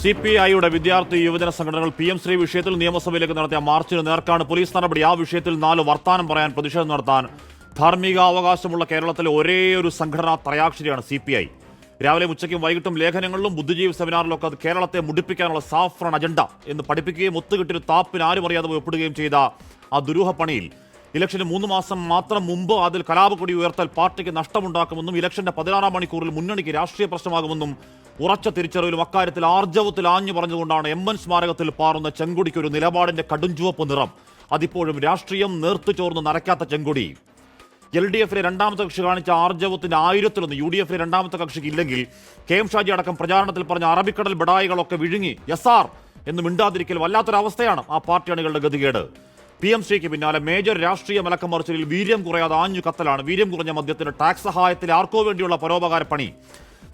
CPIയുടെ വിദ്യാർത്ഥി യുവജന സംഘടനകൾ PM ശ്രീ വിഷയത്തിൽ നിയമസഭയിലേക്ക് നടത്തിയ മാർച്ചിന് നേർക്കാണ് പോലീസ് നടപടി. ആ വിഷയത്തിൽ 4 വർത്താനം പറയാൻ, പ്രതിഷേധം നടത്താൻ ധാർമ്മിക അവകാശമുള്ള കേരളത്തിലെ ഒരേ ഒരു സംഘടനാ ത്രയാക്ഷരിയാണ് CPI. രാവിലെ ഉച്ചയ്ക്കും വൈകിട്ടും ലേഖനങ്ങളിലും ബുദ്ധിജീവി സെമിനാറിലൊക്കെ അത് കേരളത്തെ മുടിപ്പിക്കാനുള്ള സാഫ്രൺ അജണ്ട എന്ന് പഠിപ്പിക്കുകയും ഒത്തുകിട്ടിയൊരു താപ്പിന് ആരും അറിയാതെ ഒപ്പിടുകയും ചെയ്ത ആ ദുരൂഹ പണിയിൽ ഇലക്ഷന് 3 മാസം മാത്രം മുമ്പ് അതിൽ കലാപക്കൊടി ഉയർത്തൽ പാർട്ടിക്ക് നഷ്ടമുണ്ടാക്കുമെന്നും ഇലക്ഷന്റെ 16-ാം മണിക്കൂറിൽ മുന്നണിക്ക് രാഷ്ട്രീയ പ്രശ്നമാകുമെന്നും ഉറച്ച തിരിച്ചറിവിലും അക്കാര്യത്തിൽ ആർജവത്തിൽ ആഞ്ഞു പറഞ്ഞുകൊണ്ടാണ് MN സ്മാരകത്തിൽ പാറുന്ന ചെങ്കൊടിക്ക് ഒരു നിലപാടിന്റെ കടുംചുവപ്പ് നിറം. അതിപ്പോഴും രാഷ്ട്രീയം നേർത്തുചോർന്ന് നരയ്ക്കാത്ത ചെങ്കൊടി. LDF-ലെ രണ്ടാമത്തെ കക്ഷി കാണിച്ച ആർജവത്തിന്റെ 1000-ലൊന്ന് UDF-ലെ രണ്ടാമത്തെ കക്ഷിക്ക് ഇല്ലെങ്കിൽ KM ഷാജി അടക്കം പ്രചാരണത്തിൽ പറഞ്ഞ അറബിക്കടൽ ബഡായികളൊക്കെ വിഴുങ്ങി യസാർ എന്ന് മിണ്ടാതിരിക്കൽ വല്ലാത്തൊരവസ്ഥയാണ് ആ പാർട്ടി അണികളുടെ ഗതികേട്. PM ശ്രീക്ക് പിന്നാലെ മേജർ രാഷ്ട്രീയ മലക്കം മറിച്ചിലിൽ വീര്യം കുറയാതെ ആഞ്ഞു കത്തലാണ്. വീര്യം കുറഞ്ഞ മദ്യത്തിന് ടാക്സ് സഹായത്തിൽ ആർക്കോ വേണ്ടിയുള്ള പരോപകാര പണി.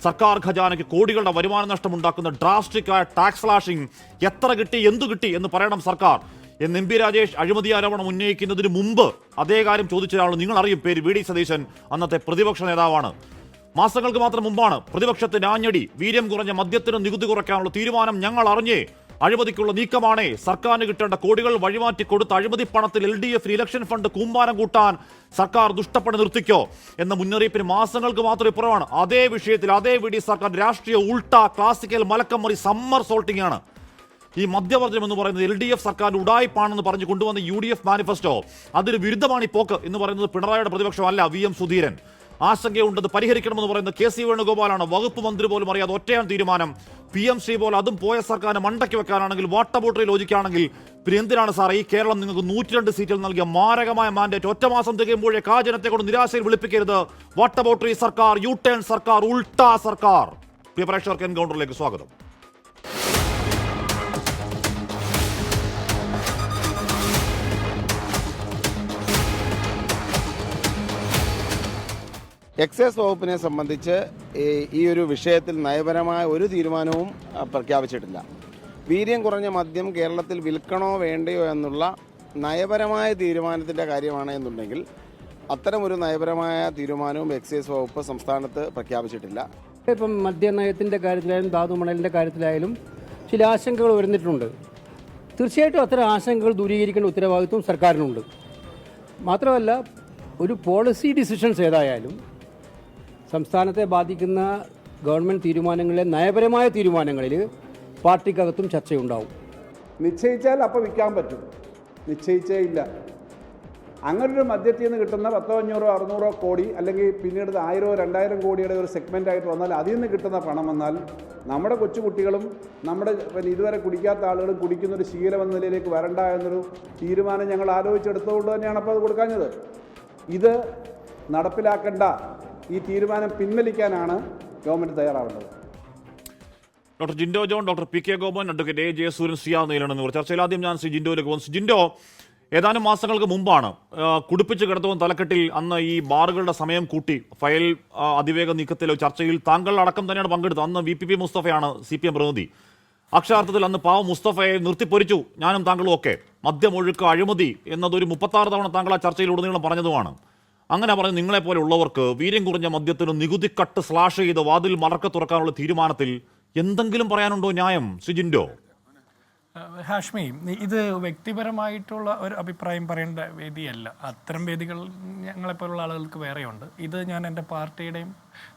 സർക്കാർ ഖജാനയ്ക്ക് കോടികളുടെ വരുമാന നഷ്ടമുണ്ടാക്കുന്ന ഡ്രാസ്റ്റിക് ആയ ടാക്സ് സ്ലാഷിംഗ്. എത്ര കിട്ടി, എന്തു കിട്ടി എന്ന് പറയണം സർക്കാർ എന്ന് MP രാജേഷ് അഴിമതി ആരോപണം ഉന്നയിക്കുന്നതിന് മുമ്പ് അതേ കാര്യം ചോദിച്ചയാൾ നിങ്ങൾ അറിയും, പേര് VD സതീശൻ, അന്നത്തെ പ്രതിപക്ഷ നേതാവാണ്. മാസങ്ങൾക്ക് മാത്രം മുമ്പാണ് പ്രതിപക്ഷത്തിന്റെ ആഞ്ഞടി. വീര്യം കുറഞ്ഞ മദ്യത്തിന് നികുതി കുറയ്ക്കാനുള്ള തീരുമാനം ഞങ്ങൾ അറിഞ്ഞേ, അഴിമതിക്കുള്ള നീക്കമാണേ, സർക്കാരിന് കിട്ടേണ്ട കോടികൾ വഴിമാറ്റി കൊടുത്ത അഴിമതി പണത്തിൽ LDF ഇലക്ഷൻ ഫണ്ട് കൂമ്പാരം കൂട്ടാൻ സർക്കാർ ദുഷ്ടപ്പണി നിർത്തിക്കോ എന്ന മുന്നറിയിപ്പിന് മാസങ്ങൾക്ക് മാത്രം ഇപ്പുറമാണ് അതേ വിഷയത്തിൽ അതേ VD സർക്കാർ രാഷ്ട്രീയ ഉൾട്ട ക്ലാസിക്കൽ മലക്കം മറി സമ്മർ സോൾട്ടിംഗ് ആണ്. ഈ മദ്യവർജനം എന്ന് പറയുന്നത് LDF സർക്കാരിന്റെ ഉഡായിപ്പാണെന്ന് പറഞ്ഞ് കൊണ്ടുവന്ന UDF മാനിഫെസ്റ്റോ, അതിന് വിരുദ്ധമാണ് ഈ പോക്ക് എന്ന് പറയുന്നത് പിണറായിയുടെ പ്രതിപക്ഷമല്ല, VM സുധീരൻ. ആശങ്കയുണ്ടത് പരിഹരിക്കണമെന്ന് പറയുന്നത് KC വേണുഗോപാലാണ്. വകുപ്പ് മന്ത്രി പോലും അറിയാതെ ഒറ്റയാണ് തീരുമാനം. PM ശ്രീ പോലെ അതും പോയ സർക്കാരിനെ മണ്ടയ്ക്ക് വെക്കാനാണെങ്കിൽ, വാട്ടർ ബോട്ടറി ലോജിക്കാണെങ്കിൽ പിന്നെ എന്തിനാണ് സാറേ ഈ കേരളം നിങ്ങൾക്ക് 102 സീറ്റിൽ നൽകിയ മാരകമായ മാൻഡേറ്റ് ഒറ്റ മാസം തികയുമ്പോഴേ ജനത്തെ കൊണ്ട് നിരാശയിൽ വിളിപ്പിക്കരുത്. വാട്ടർ ബോട്ടറി സർക്കാർ, U-ടേൺ സർക്കാർ, ഉൾട്ടാ സർക്കാർ. പ്രിയ പ്രേക്ഷകർക്ക് എൻകൗണ്ടറിലേക്ക് സ്വാഗതം. എക്സൈസ് വകുപ്പിനെ സംബന്ധിച്ച് ഈ ഒരു വിഷയത്തിൽ നയപരമായ ഒരു തീരുമാനവും പ്രഖ്യാപിച്ചിട്ടില്ല. വീര്യം കുറഞ്ഞ മദ്യം കേരളത്തിൽ വിൽക്കണോ വേണ്ടയോ എന്നുള്ള നയപരമായ തീരുമാനത്തിൻ്റെ കാര്യമാണ് എന്നുണ്ടെങ്കിൽ അത്തരമൊരു നയപരമായ തീരുമാനവും എക്സൈസ് വകുപ്പ് സംസ്ഥാനത്ത് പ്രഖ്യാപിച്ചിട്ടില്ല. ഇപ്പം മദ്യനയത്തിൻ്റെ കാര്യത്തിലായാലും ധാതുമണലിൻ്റെ കാര്യത്തിലായാലും ചില ആശങ്കകൾ വരുന്നിട്ടുണ്ട്. തീർച്ചയായിട്ടും അത്തരം ആശങ്കകൾ ദൂരീകരിക്കേണ്ട ഉത്തരവാദിത്വം സർക്കാരിനുണ്ട്. മാത്രമല്ല, ഒരു പോളിസി ഡിസിഷൻസ് ഏതായാലും സംസ്ഥാനത്തെ ബാധിക്കുന്ന ഗവൺമെൻറ് തീരുമാനങ്ങളിലെ നയപരമായ തീരുമാനങ്ങളിൽ പാർട്ടിക്കകത്തും ചർച്ചയുണ്ടാവും. നിശ്ചയിച്ചാൽ അപ്പോൾ വിൽക്കാൻ പറ്റും, നിശ്ചയിച്ചേ ഇല്ല. അങ്ങനൊരു മദ്യത്തിൽ നിന്ന് കിട്ടുന്ന 100-500-600 കോടി അല്ലെങ്കിൽ പിന്നീട് 1000-2000 കോടിയുടെ ഒരു സെഗ്മെൻ്റായിട്ട് വന്നാൽ അതിൽ നിന്ന് കിട്ടുന്ന പണം വന്നാൽ നമ്മുടെ കൊച്ചുകുട്ടികളും നമ്മുടെ ഇതുവരെ കുടിക്കാത്ത ആളുകളും കുടിക്കുന്നൊരു ശീലം എന്ന നിലയിലേക്ക് വരണ്ട എന്നൊരു തീരുമാനം ഞങ്ങൾ ആലോചിച്ചെടുത്തുകൊണ്ട് തന്നെയാണ് അപ്പോൾ അത് കൊടുക്കാഞ്ഞത്. ഇത് നടപ്പിലാക്കേണ്ട ഈ തീരുമാനം പിൻവലിക്കാനാണ് ഗവൺമെൻറ് തയ്യാറാവേണ്ടത്. Doctor Jindo John, doctor PK Gopan, advocate A Jayasuryan, Shri നീലണെന്ന് ചർച്ചയിൽ ആദ്യം ഞാൻ ശ്രീ ജിൻഡോയിലേക്ക് പോകുന്നു. ജിൻഡോ, ഏതാനും മാസങ്ങൾക്ക് മുമ്പാണ് കുടിപ്പിച്ച് കിടത്തുന്ന തലക്കെട്ടിൽ അന്ന് ഈ ബാറുകളുടെ സമയം കൂട്ടി ഫയൽ അതിവേഗ നീക്കത്തിലോ ചർച്ചയിൽ താങ്കൾ അടക്കം തന്നെയാണ് പങ്കെടുത്തത്. അന്ന് VPP മുസ്തഫയാണ് CPM പ്രതിനിധി. അക്ഷരാർത്ഥത്തിൽ അന്ന് പാവം മുസ്തഫയെ നിർത്തിപ്പൊരിച്ചു ഞാനും താങ്കളും ഒക്കെ. മദ്യമൊഴുക്ക്, അഴിമതി എന്നതൊരു 36 തവണ താങ്കൾ ആ ചർച്ചയിൽ ഉടനീളം പറഞ്ഞതുമാണ്. അങ്ങനെ പറഞ്ഞ് നിങ്ങളെപ്പോലെ ഉള്ളവർക്ക് വീര്യം കുറഞ്ഞ മദ്യത്തിന് നികുതി കട്ട് സ്ലാഷ് ചെയ്ത് വാതിൽ മറക്ക തുറക്കാനുള്ള തീരുമാനത്തിൽ എന്തെങ്കിലും പറയാനുണ്ടോ ന്യായം, ശ്രീ ജിൻഡോ? ഹാഷ്മി, ഇത് വ്യക്തിപരമായിട്ടുള്ള ഒരു അഭിപ്രായം പറയേണ്ട വേദിയല്ല. അത്തരം വേദികൾ ഞങ്ങളെപ്പോലുള്ള ആളുകൾക്ക് വേറെയുണ്ട്. ഇത് ഞാൻ എൻ്റെ പാർട്ടിയുടെയും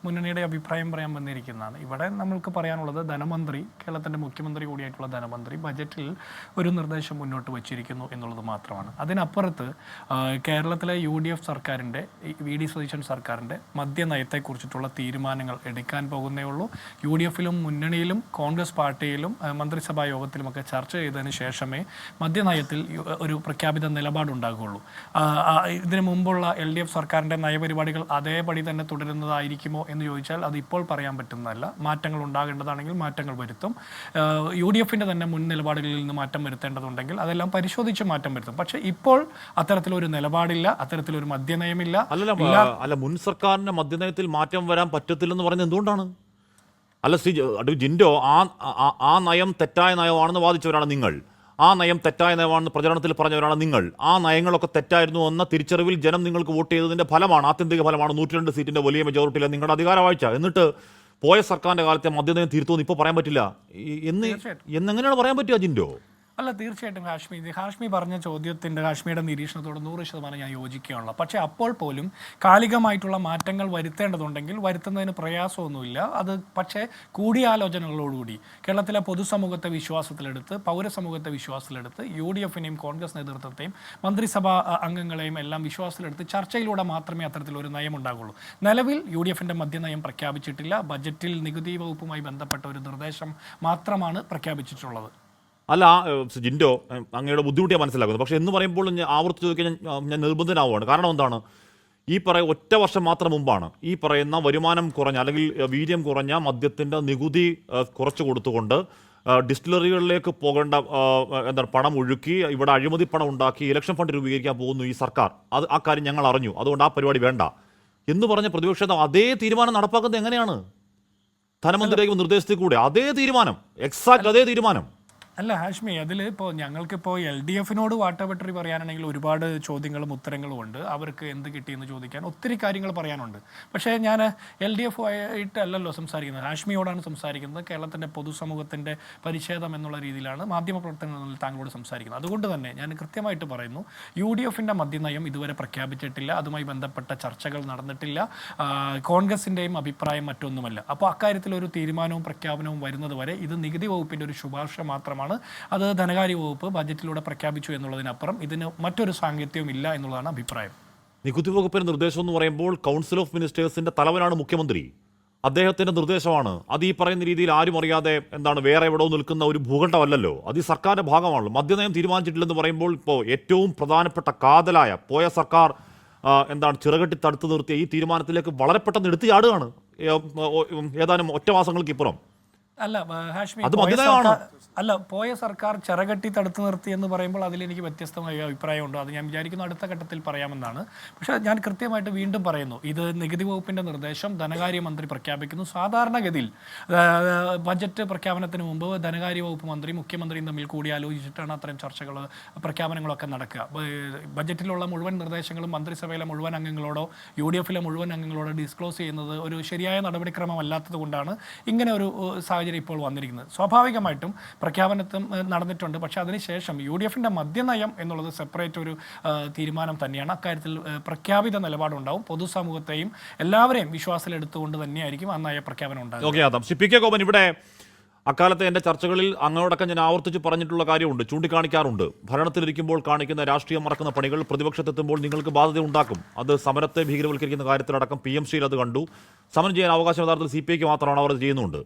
മുന്നണിയുടെയും അഭിപ്രായം പറയാൻ വന്നിരിക്കുന്നതാണ്. ഇവിടെ നമ്മൾക്ക് പറയാനുള്ളത്, ധനമന്ത്രി, കേരളത്തിൻ്റെ മുഖ്യമന്ത്രി കൂടിയായിട്ടുള്ള ധനമന്ത്രി ബജറ്റിൽ ഒരു നിർദ്ദേശം മുന്നോട്ട് വച്ചിരിക്കുന്നു എന്നുള്ളത് മാത്രമാണ്. അതിനപ്പുറത്ത് കേരളത്തിലെ UDF സർക്കാരിൻ്റെ, VD സതീശൻ സർക്കാരിൻ്റെ മദ്യനയത്തെക്കുറിച്ചിട്ടുള്ള തീരുമാനങ്ങൾ എടുക്കാൻ പോകുന്നേ ഉള്ളൂ. UDF-ലും മുന്നണിയിലും കോൺഗ്രസ് പാർട്ടിയിലും മന്ത്രിസഭാ യോഗത്തിലുമൊക്കെ ചർച്ച ചെയ്തതിന് ശേഷമേ മദ്യനയത്തിൽ ഒരു പ്രഖ്യാപിത നിലപാടുണ്ടാകുകയുള്ളൂ. ഇതിനു മുമ്പുള്ള LDF സർക്കാരിൻ്റെ നയപരിപാടികൾ അതേപടി തന്നെ തുടരുന്നതായിരിക്കുമോ എന്ന് ചോദിച്ചാൽ അത് ഇപ്പോൾ പറയാൻ പറ്റുന്നതല്ല. മാറ്റങ്ങൾ ഉണ്ടാകേണ്ടതാണെങ്കിൽ മാറ്റങ്ങൾ വരുത്തും. UDF-ന്റെ തന്നെ മുൻ നിലപാടുകളിൽ നിന്ന് മാറ്റം വരുത്തേണ്ടതുണ്ടെങ്കിൽ അതെല്ലാം പരിശോധിച്ച് മാറ്റം വരുത്തും. പക്ഷേ ഇപ്പോൾ അത്തരത്തിലൊരു നിലപാടില്ല, അത്തരത്തിലൊരു മദ്യനയമില്ല. അല്ല, മുൻ സർക്കാരിന്റെ മദ്യനയത്തിൽ മാറ്റം വരാൻ പറ്റത്തില്ലെന്ന് പറയുന്നത് എന്തുകൊണ്ടാണ്? അല്ല ശ്രീ ജിൻഡോ, ആ നയം തെറ്റായ നയമാണെന്ന് വാദിച്ചവരാണ് നിങ്ങൾ. ആ നയം തെറ്റായ നയമാണെന്ന് പ്രചരണത്തിൽ പറഞ്ഞവരാണ് നിങ്ങൾ. ആ നയങ്ങളൊക്കെ തെറ്റായിരുന്നു എന്ന തിരിച്ചറിവിൽ ജനം നിങ്ങൾക്ക് വോട്ട് ചെയ്തതിന്റെ ഫലമാണ്, ആത്യന്തിക ഫലമാണ് 102 സീറ്റിന്റെ വലിയ മെജോറിറ്റിയിലെ നിങ്ങളുടെ അധികാരവാഴ്ച. എന്നിട്ട് പോയ സർക്കാരിന്റെ കാലത്തെ മദ്യനയം തീർത്തുമെന്ന് ഇപ്പോൾ പറയാൻ പറ്റില്ല. എന്നെങ്ങനെയാണ് പറയാൻ പറ്റുക ജിൻഡോ? അല്ല, തീർച്ചയായിട്ടും ഹാഷ്മി പറഞ്ഞ ചോദ്യത്തിൻ്റെ, ഹാഷ്മിയുടെ നിരീക്ഷണത്തോട് 100% ഞാൻ യോജിക്കുകയാണല്ലോ. പക്ഷേ അപ്പോൾ പോലും കാലികമായിട്ടുള്ള മാറ്റങ്ങൾ വരുത്തേണ്ടതുണ്ടെങ്കിൽ വരുത്തുന്നതിന് പ്രയാസമൊന്നുമില്ല. അത് പക്ഷേ കൂടിയാലോചനകളോടുകൂടി കേരളത്തിലെ പൊതുസമൂഹത്തെ വിശ്വാസത്തിലെടുത്ത്, പൗരസമൂഹത്തെ വിശ്വാസത്തിലെടുത്ത്, UDF-നെയും കോൺഗ്രസ് നേതൃത്വത്തെയും മന്ത്രിസഭാ അംഗങ്ങളെയും എല്ലാം വിശ്വാസത്തിലെടുത്ത് ചർച്ചയിലൂടെ മാത്രമേ അത്തരത്തിലൊരു നയം ഉണ്ടാകുള്ളൂ. നിലവിൽ UDF-ന്റെ മദ്യനയം പ്രഖ്യാപിച്ചിട്ടില്ല. ബജറ്റിൽ നികുതി വകുപ്പുമായി ബന്ധപ്പെട്ട ഒരു നിർദ്ദേശം മാത്രമാണ് പ്രഖ്യാപിച്ചിട്ടുള്ളത്. അല്ല ജിൻഡോ, അങ്ങയുടെ ബുദ്ധിമുട്ടിയാണ് മനസ്സിലാക്കുന്നത്. പക്ഷേ എന്ന് പറയുമ്പോൾ ആവർത്തി ചോദിക്കാൻ ഞാൻ നിർബന്ധനാവുകയാണ്. കാരണം എന്താണ്, ഒറ്റ വർഷം മാത്രം മുമ്പാണ് ഈ പറയുന്ന വരുമാനം കുറഞ്ഞ അല്ലെങ്കിൽ വീര്യം കുറഞ്ഞ മദ്യത്തിൻ്റെ നികുതി കുറച്ച് കൊടുത്തുകൊണ്ട് ഡിസ്റ്റിലറികളിലേക്ക് പോകേണ്ട പണം ഒഴുക്കി ഇവിടെ അഴിമതി പണം ഉണ്ടാക്കി ഇലക്ഷൻ ഫണ്ട് രൂപീകരിക്കാൻ പോകുന്നു ഈ സർക്കാർ. ആ കാര്യം ഞങ്ങൾ അറിഞ്ഞു, അതുകൊണ്ട് ആ പരിപാടി വേണ്ട എന്ന് പറഞ്ഞ പ്രതിപക്ഷ അതേ തീരുമാനം നടപ്പാക്കുന്നത് എങ്ങനെയാണ്? ധനമന്ത്രിയുടെ നിർദ്ദേശത്തിൽ കൂടെ അതേ തീരുമാനം, എക്സാക്ട് അതേ തീരുമാനം. അല്ല ഹാഷ്മി, അതിൽ ഇപ്പോൾ ഞങ്ങൾക്കിപ്പോൾ LDF-നോട് വാട്ടവട്ടറി പറയാനാണെങ്കിൽ ഒരുപാട് ചോദ്യങ്ങളും ഉത്തരങ്ങളും ഉണ്ട്. അവർക്ക് എന്ത് കിട്ടിയെന്ന് ചോദിക്കാൻ ഒത്തിരി കാര്യങ്ങൾ പറയാനുണ്ട്. പക്ഷേ ഞാൻ LDF ആയിട്ടല്ലല്ലോ സംസാരിക്കുന്നത്, ഹാഷ്മിയോടാണ് സംസാരിക്കുന്നത്. കേരളത്തിൻ്റെ പൊതുസമൂഹത്തിൻ്റെ പരിച്ഛേദം എന്നുള്ള രീതിയിലാണ് മാധ്യമപ്രവർത്തനങ്ങളിൽ താങ്കളോട് സംസാരിക്കുന്നത്. അതുകൊണ്ട് തന്നെ ഞാൻ കൃത്യമായിട്ട് പറയുന്നു, UDF-ന്റെ മദ്യനയം ഇതുവരെ പ്രഖ്യാപിച്ചിട്ടില്ല. അതുമായി ബന്ധപ്പെട്ട ചർച്ചകൾ നടന്നിട്ടില്ല. കോൺഗ്രസിൻ്റെയും അഭിപ്രായം മറ്റൊന്നുമല്ല. അപ്പോൾ അക്കാര്യത്തിൽ ഒരു തീരുമാനവും പ്രഖ്യാപനവും വരുന്നത് വരെ ഇത് നികുതി വകുപ്പിൻ്റെ ഒരു ശുപാർശ മാത്രമാണ്. അത് ധനകാര്യ വകുപ്പ് ബജറ്റിലൂടെ പ്രഖ്യാപിച്ചു എന്നുള്ളതിനപ്പുറം ഇതിന് മറ്റൊരു സാങ്കത്യവും ഇല്ല എന്നുള്ളതാണ് അഭിപ്രായം. നികുതി വകുപ്പിന്റെ നിർദ്ദേശം എന്ന് പറയുമ്പോൾ കൗൺസിൽ ഓഫ് മിനിസ്റ്റേഴ്സിന്റെ തലവനാണ് മുഖ്യമന്ത്രി. അദ്ദേഹത്തിന്റെ നിർദ്ദേശമാണ്. അത് ഈ പറയുന്ന രീതിയിൽ ആരും അറിയാതെ വേറെ എവിടെയോ നിൽക്കുന്ന ഒരു ഭൂഖണ്ഡമല്ലല്ലോ. അത് ഈ സർക്കാരിന്റെ ഭാഗമാണല്ലോ. മദ്യനയം തീരുമാനിച്ചിട്ടില്ലെന്ന് പറയുമ്പോൾ ഇപ്പോൾ ഏറ്റവും പ്രധാനപ്പെട്ട കാതലായ പോയ സർക്കാർ ചിറകെട്ടി തടുത്തു നിർത്തിയ ഈ തീരുമാനത്തിലേക്ക് വളരെ പെട്ടെന്ന് എടുത്തു ചാടുകയാണ് ഏതാനും ഒറ്റ മാസങ്ങൾക്ക് ഇപ്പുറം. അല്ല ഹാഷ്മി, പോയ സർക്കാർ ചിറകെട്ടി തടുത്തു നിർത്തി എന്ന് പറയുമ്പോൾ അതിൽ എനിക്ക് വ്യത്യസ്തമായ അഭിപ്രായമുണ്ട്. അത് ഞാൻ വിചാരിക്കുന്നു അടുത്ത ഘട്ടത്തിൽ പറയാമെന്നാണ്. പക്ഷേ ഞാൻ കൃത്യമായിട്ട് വീണ്ടും പറയുന്നു, ഇത് നികുതി വകുപ്പിൻ്റെ നിർദ്ദേശം ധനകാര്യമന്ത്രി പ്രഖ്യാപിക്കുന്നു. സാധാരണഗതിയിൽ ബജറ്റ് പ്രഖ്യാപനത്തിന് മുമ്പ് ധനകാര്യ വകുപ്പ് മന്ത്രി മുഖ്യമന്ത്രിയും തമ്മിൽ കൂടിയാലോചിച്ചിട്ടാണ് അത്തരം ചർച്ചകൾ പ്രഖ്യാപനങ്ങളൊക്കെ നടക്കുക. ബജറ്റിലുള്ള മുഴുവൻ നിർദ്ദേശങ്ങളും മന്ത്രിസഭയിലെ മുഴുവൻ അംഗങ്ങളോടോ UDF-ലെ മുഴുവൻ അംഗങ്ങളോടോ ഡിസ്ക്ലോസ് ചെയ്യുന്നത് ഒരു ശരിയായ നടപടിക്രമമല്ലാത്തത് കൊണ്ടാണ് ഇങ്ങനെ ഒരു സാഹചര്യം ഇപ്പോൾ വന്നിരിക്കുന്നത്. സ്വാഭാവികമായിട്ടും പ്രഖ്യാപനത്തും നടന്നിട്ടുണ്ട്. പക്ഷേ അതിനുശേഷം UDF-ന്റെ മദ്യനയം എന്നുള്ളത് സെപ്പറേറ്റ് ഒരു തീരുമാനം തന്നെയാണ്. അക്കാര്യത്തിൽ പ്രഖ്യാപിത നിലപാടുണ്ടാവും. പൊതുസമൂഹത്തെയും എല്ലാവരെയും വിശ്വാസത്തിലെടുത്തുകൊണ്ട് തന്നെയായിരിക്കും ആ നയ പ്രഖ്യാപനം ഉണ്ടാകും. ഇവിടെ അക്കാലത്തെ എൻ്റെ ചർച്ചകളിൽ അങ്ങോടൊക്കെ ഞാൻ ആവർത്തിച്ച് പറഞ്ഞിട്ടുള്ള കാര്യമുണ്ട്, ചൂണ്ടിക്കാണിക്കാറുണ്ട്. ഭരണത്തിലിരിക്കുമ്പോൾ കാണിക്കുന്ന രാഷ്ട്രീയം മറക്കുന്ന പണികൾ പ്രതിപക്ഷത്തെത്തുമ്പോൾ നിങ്ങൾക്ക് ബാധ്യത ഉണ്ടാക്കും. അത് സമരത്തെ ഭീകരവൽക്കരിക്കുന്ന കാര്യത്തിലടക്കം PMC-യിൽ അത് കണ്ടു. സമരം ചെയ്യാൻ അവകാശം യഥാർത്ഥത്തിൽ CPIക്ക് മാത്രമാണ്. അവർ ചെയ്യുന്നുണ്ട്.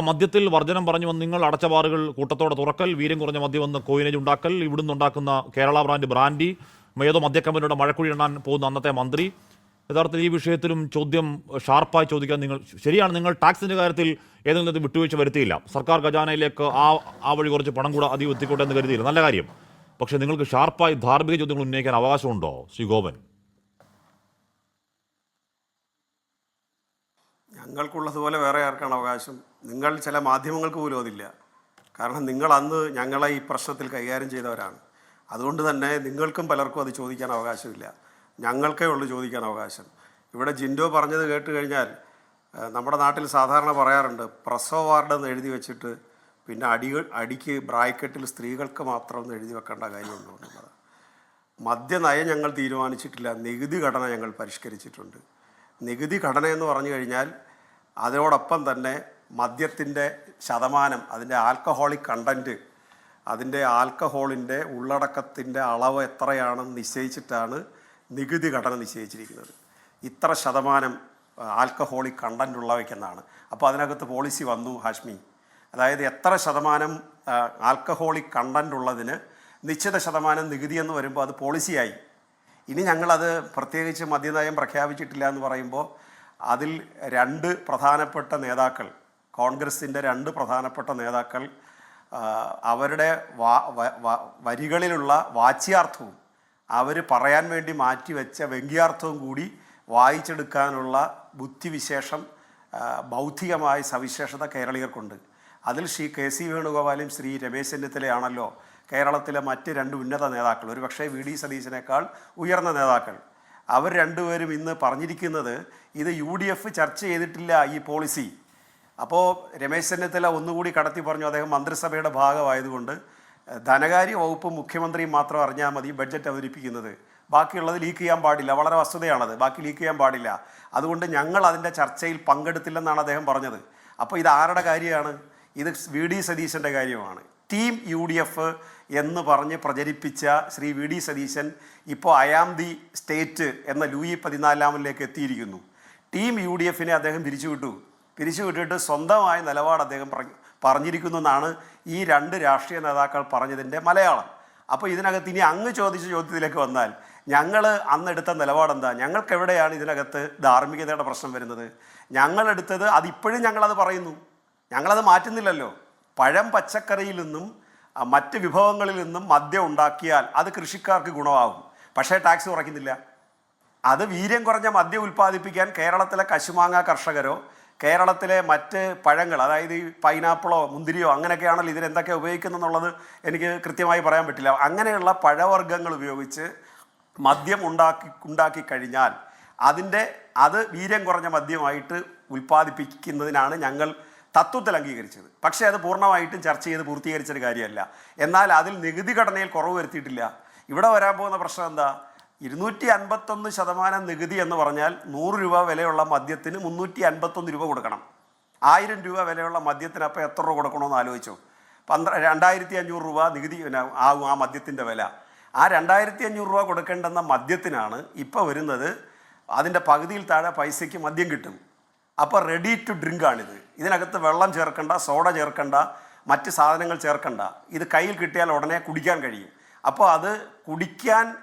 മദ്യത്തിൽ വർജനം പറഞ്ഞു വന്ന് നിങ്ങൾ അടച്ച ബാറുകൾ കൂട്ടത്തോടെ തുറക്കൽ, വീര്യം കുറഞ്ഞ മദ്യം വന്ന് കോയിനേജ് ഉണ്ടാക്കൽ, ഇവിടുന്ന് ഉണ്ടാക്കുന്ന കേരള ബ്രാൻഡി, ഏതോ മദ്യക്കമ്പനിയുടെ മഴക്കുഴി എണ്ണാൻ പോകുന്ന അന്നത്തെ മന്ത്രി. യഥാർത്ഥത്തിൽ ഈ വിഷയത്തിലും ചോദ്യം ഷാർപ്പായി ചോദിക്കാൻ നിങ്ങൾ ടാക്സിൻ്റെ കാര്യത്തിൽ ഏതെങ്കിലും വിട്ടുവീഴ്ച വരുത്തിയില്ല. സർക്കാർ ഖജാനയിലേക്ക് ആ വഴി കുറച്ച് പണം കൂടെ അധികം എത്തിക്കോട്ടെ എന്ന് കരുതിയില്ല, നല്ല കാര്യം. പക്ഷേ നിങ്ങൾക്ക് ഷാർപ്പായി ധാർമ്മിക ചോദ്യങ്ങൾ ഉന്നയിക്കാൻ അവകാശമുണ്ടോ ശ്രീ ഗോപൻ? ഞങ്ങൾക്കുള്ളതുപോലെ വേറെ ആർക്കാണ് അവകാശം? നിങ്ങൾ ചില മാധ്യമങ്ങൾക്ക് പോലും അതില്ല. കാരണം നിങ്ങൾ അന്ന് ഞങ്ങളെ ഈ പ്രശ്നത്തിൽ കൈകാര്യം ചെയ്തവരാണ്. അതുകൊണ്ട് തന്നെ നിങ്ങൾക്കും പലർക്കും അത് ചോദിക്കാൻ അവകാശമില്ല. ഞങ്ങൾക്കേ ഉള്ളൂ ചോദിക്കാൻ അവകാശം. ഇവിടെ ജിൻഡോ പറഞ്ഞത് കേട്ട് കഴിഞ്ഞാൽ നമ്മുടെ നാട്ടിൽ സാധാരണ പറയാറുണ്ട്, പ്രസവ വാർഡ് എന്ന് എഴുതി വെച്ചിട്ട് പിന്നെ അടിക്ക് ബ്രാക്കറ്റിൽ സ്ത്രീകൾക്ക് മാത്രം എന്ന് എഴുതി വെക്കേണ്ട കാര്യമുണ്ടോ എന്നുള്ളത്. മദ്യനയം ഞങ്ങൾ തീരുമാനിച്ചിട്ടില്ല, നികുതി ഘടന ഞങ്ങൾ പരിഷ്കരിച്ചിട്ടുണ്ട്. നികുതി ഘടന എന്ന് പറഞ്ഞു കഴിഞ്ഞാൽ അതോടൊപ്പം തന്നെ മദ്യത്തിൻ്റെ ശതമാനം, അതിൻ്റെ ആൽക്കഹോളിക് കണ്ടൻറ്റ്, അതിൻ്റെ ആൽക്കഹോളിൻ്റെ ഉള്ളടക്കത്തിൻ്റെ അളവ് എത്രയാണെന്ന് നിശ്ചയിച്ചിട്ടാണ് നികുതി ഘടന നിശ്ചയിച്ചിരിക്കുന്നത്. ഇത്ര ശതമാനം ആൽക്കഹോളിക് കണ്ടൻറ്റ് ഉള്ളവയ്ക്കെന്നാണ്. അപ്പോൾ അതിനകത്ത് പോളിസി വന്നു ഹാഷ്മി. അതായത് എത്ര ശതമാനം ആൽക്കഹോളിക് കണ്ടൻറ്റ് ഉള്ളതിന് നിശ്ചിത ശതമാനം നികുതി എന്ന് വരുമ്പോൾ അത് പോളിസിയായി. ഇനി ഞങ്ങളത് പ്രത്യേകിച്ച് മദ്യനയം പ്രഖ്യാപിച്ചിട്ടില്ല എന്ന് പറയുമ്പോൾ അതിൽ രണ്ട് പ്രധാനപ്പെട്ട നേതാക്കൾ, കോൺഗ്രസിൻ്റെ രണ്ട് പ്രധാനപ്പെട്ട നേതാക്കൾ അവരുടെ വരികളിലുള്ള വാച്യാർത്ഥവും അവർ പറയാൻ വേണ്ടി മാറ്റിവെച്ച വ്യംഗ്യാർത്ഥവും കൂടി വായിച്ചെടുക്കാനുള്ള ബുദ്ധിവിശേഷം, ബൗദ്ധികമായ സവിശേഷത കേരളീയർക്കുണ്ട്. അതിൽ ശ്രീ KC വേണുഗോപാലും ശ്രീ രമേശ് ചെന്നിത്തലയാണല്ലോ കേരളത്തിലെ മറ്റ് രണ്ട് ഉന്നത നേതാക്കൾ, ഒരു പക്ഷേ VD സതീശനേക്കാൾ ഉയർന്ന നേതാക്കൾ. അവർ രണ്ടുപേരും ഇന്ന് പറഞ്ഞിരിക്കുന്നത് ഇത് UDF ചർച്ച ചെയ്തിട്ടില്ല, ഈ പോളിസി അപ്പോൾ രമേശ് ചെന്നിത്തല ഒന്നുകൂടി കടത്തി പറഞ്ഞു അദ്ദേഹം മന്ത്രിസഭയുടെ ഭാഗമായതുകൊണ്ട് ധനകാര്യ വകുപ്പ് മുഖ്യമന്ത്രിയും മാത്രം അറിഞ്ഞാൽ മതി ബഡ്ജറ്റ് അവതരിപ്പിക്കുന്നത്, ബാക്കിയുള്ളത് ലീക്ക് ചെയ്യാൻ പാടില്ല. വളരെ വസ്തുതയാണത്, ബാക്കി ലീക്ക് ചെയ്യാൻ പാടില്ല. അതുകൊണ്ട് ഞങ്ങൾ അതിൻ്റെ ചർച്ചയിൽ പങ്കെടുത്തില്ലെന്നാണ് അദ്ദേഹം പറഞ്ഞത്. അപ്പോൾ ഇത് ആരുടെ കാര്യമാണ്? ഇത് വി.ഡി. സതീശൻ്റെ കാര്യമാണ്. ടീം UDF എന്ന് പറഞ്ഞ് പ്രചരിപ്പിച്ച ശ്രീ വി.ഡി. സതീശൻ ഇപ്പോൾ അയാം ദി സ്റ്റേറ്റ് എന്ന ലൂയി 14 എത്തിയിരിക്കുന്നു. ടീം UDFനെ അദ്ദേഹം പിരിച്ചുവിട്ടിട്ട് സ്വന്തമായ നിലപാട് അദ്ദേഹം പറഞ്ഞിരിക്കുന്നു എന്നാണ് ഈ രണ്ട് രാഷ്ട്രീയ നേതാക്കൾ പറഞ്ഞതിൻ്റെ മലയാളം. അപ്പോൾ ഇതിനകത്ത് ഇനി അങ്ങ് ചോദിച്ച ചോദ്യത്തിലേക്ക് വന്നാൽ ഞങ്ങൾ അന്നെടുത്ത നിലപാടെന്താ? ഞങ്ങൾക്ക് എവിടെയാണ് ഇതിനകത്ത് ധാർമ്മികതയുടെ പ്രശ്നം വരുന്നത്? ഞങ്ങളെടുത്തത് അതിപ്പോഴും ഞങ്ങളത് പറയുന്നു, ഞങ്ങളത് മാറ്റുന്നില്ലല്ലോ. പഴം പച്ചക്കറിയിൽ നിന്നും മറ്റ് വിഭവങ്ങളിൽ നിന്നും മദ്യം ഉണ്ടാക്കിയാൽ അത് കൃഷിക്കാർക്ക് ഗുണമാകും, പക്ഷേ ടാക്സ് കുറയ്ക്കുന്നില്ല. അത് വീര്യം കുറഞ്ഞ മദ്യം ഉൽപ്പാദിപ്പിക്കാൻ കേരളത്തിലെ കശുമാങ്ങ കർഷകരോ കേരളത്തിലെ മറ്റ് പഴങ്ങൾ, അതായത് ഈ പൈനാപ്പിളോ മുന്തിരിയോ അങ്ങനെയൊക്കെയാണല്ലോ ഇതിനെന്തൊക്കെ ഉപയോഗിക്കുന്നെന്നുള്ളത് എനിക്ക് കൃത്യമായി പറയാൻ പറ്റില്ല. അങ്ങനെയുള്ള പഴവർഗ്ഗങ്ങൾ ഉപയോഗിച്ച് മദ്യം ഉണ്ടാക്കി കഴിഞ്ഞാൽ അത് വീര്യം കുറഞ്ഞ മദ്യമായിട്ട് ഉൽപ്പാദിപ്പിക്കുന്നതിനാണ് ഞങ്ങൾ തത്വത്തിൽ അംഗീകരിച്ചത്. പക്ഷേ അത് പൂർണ്ണമായിട്ടും ചർച്ച ചെയ്ത് പൂർത്തീകരിച്ചൊരു കാര്യമല്ല. എന്നാൽ അതിൽ നികുതി ഘടനയിൽ കുറവ് വരുത്തിയിട്ടില്ല. ഇവിടെ വരാൻ പോകുന്ന പ്രശ്നം എന്താ? 251% നികുതി എന്ന് പറഞ്ഞാൽ 100 രൂപ വിലയുള്ള മദ്യത്തിന് 351 രൂപ കൊടുക്കണം. 1000 രൂപ വിലയുള്ള മദ്യത്തിന് അപ്പോൾ എത്ര രൂപ കൊടുക്കണമെന്ന് ആലോചിച്ചു. 2500 രൂപ നികുതി ആകും ആ മദ്യത്തിൻ്റെ വില. ആ 2500 രൂപ കൊടുക്കേണ്ടുന്ന മദ്യത്തിനാണ് ഇപ്പോൾ വരുന്നത് അതിൻ്റെ പകുതിയിൽ താഴെ പൈസയ്ക്ക് മദ്യം കിട്ടും. അപ്പോൾ റെഡി ടു ഡ്രിങ്ക് ആണിത്. ഇതിനകത്ത് വെള്ളം ചേർക്കണ്ട, സോഡ ചേർക്കണ്ട, മറ്റ് സാധനങ്ങൾ ചേർക്കണ്ട. ഇത് കയ്യിൽ കിട്ടിയാൽ ഉടനെ കുടിക്കാൻ കഴിയും. അപ്പോൾ അത്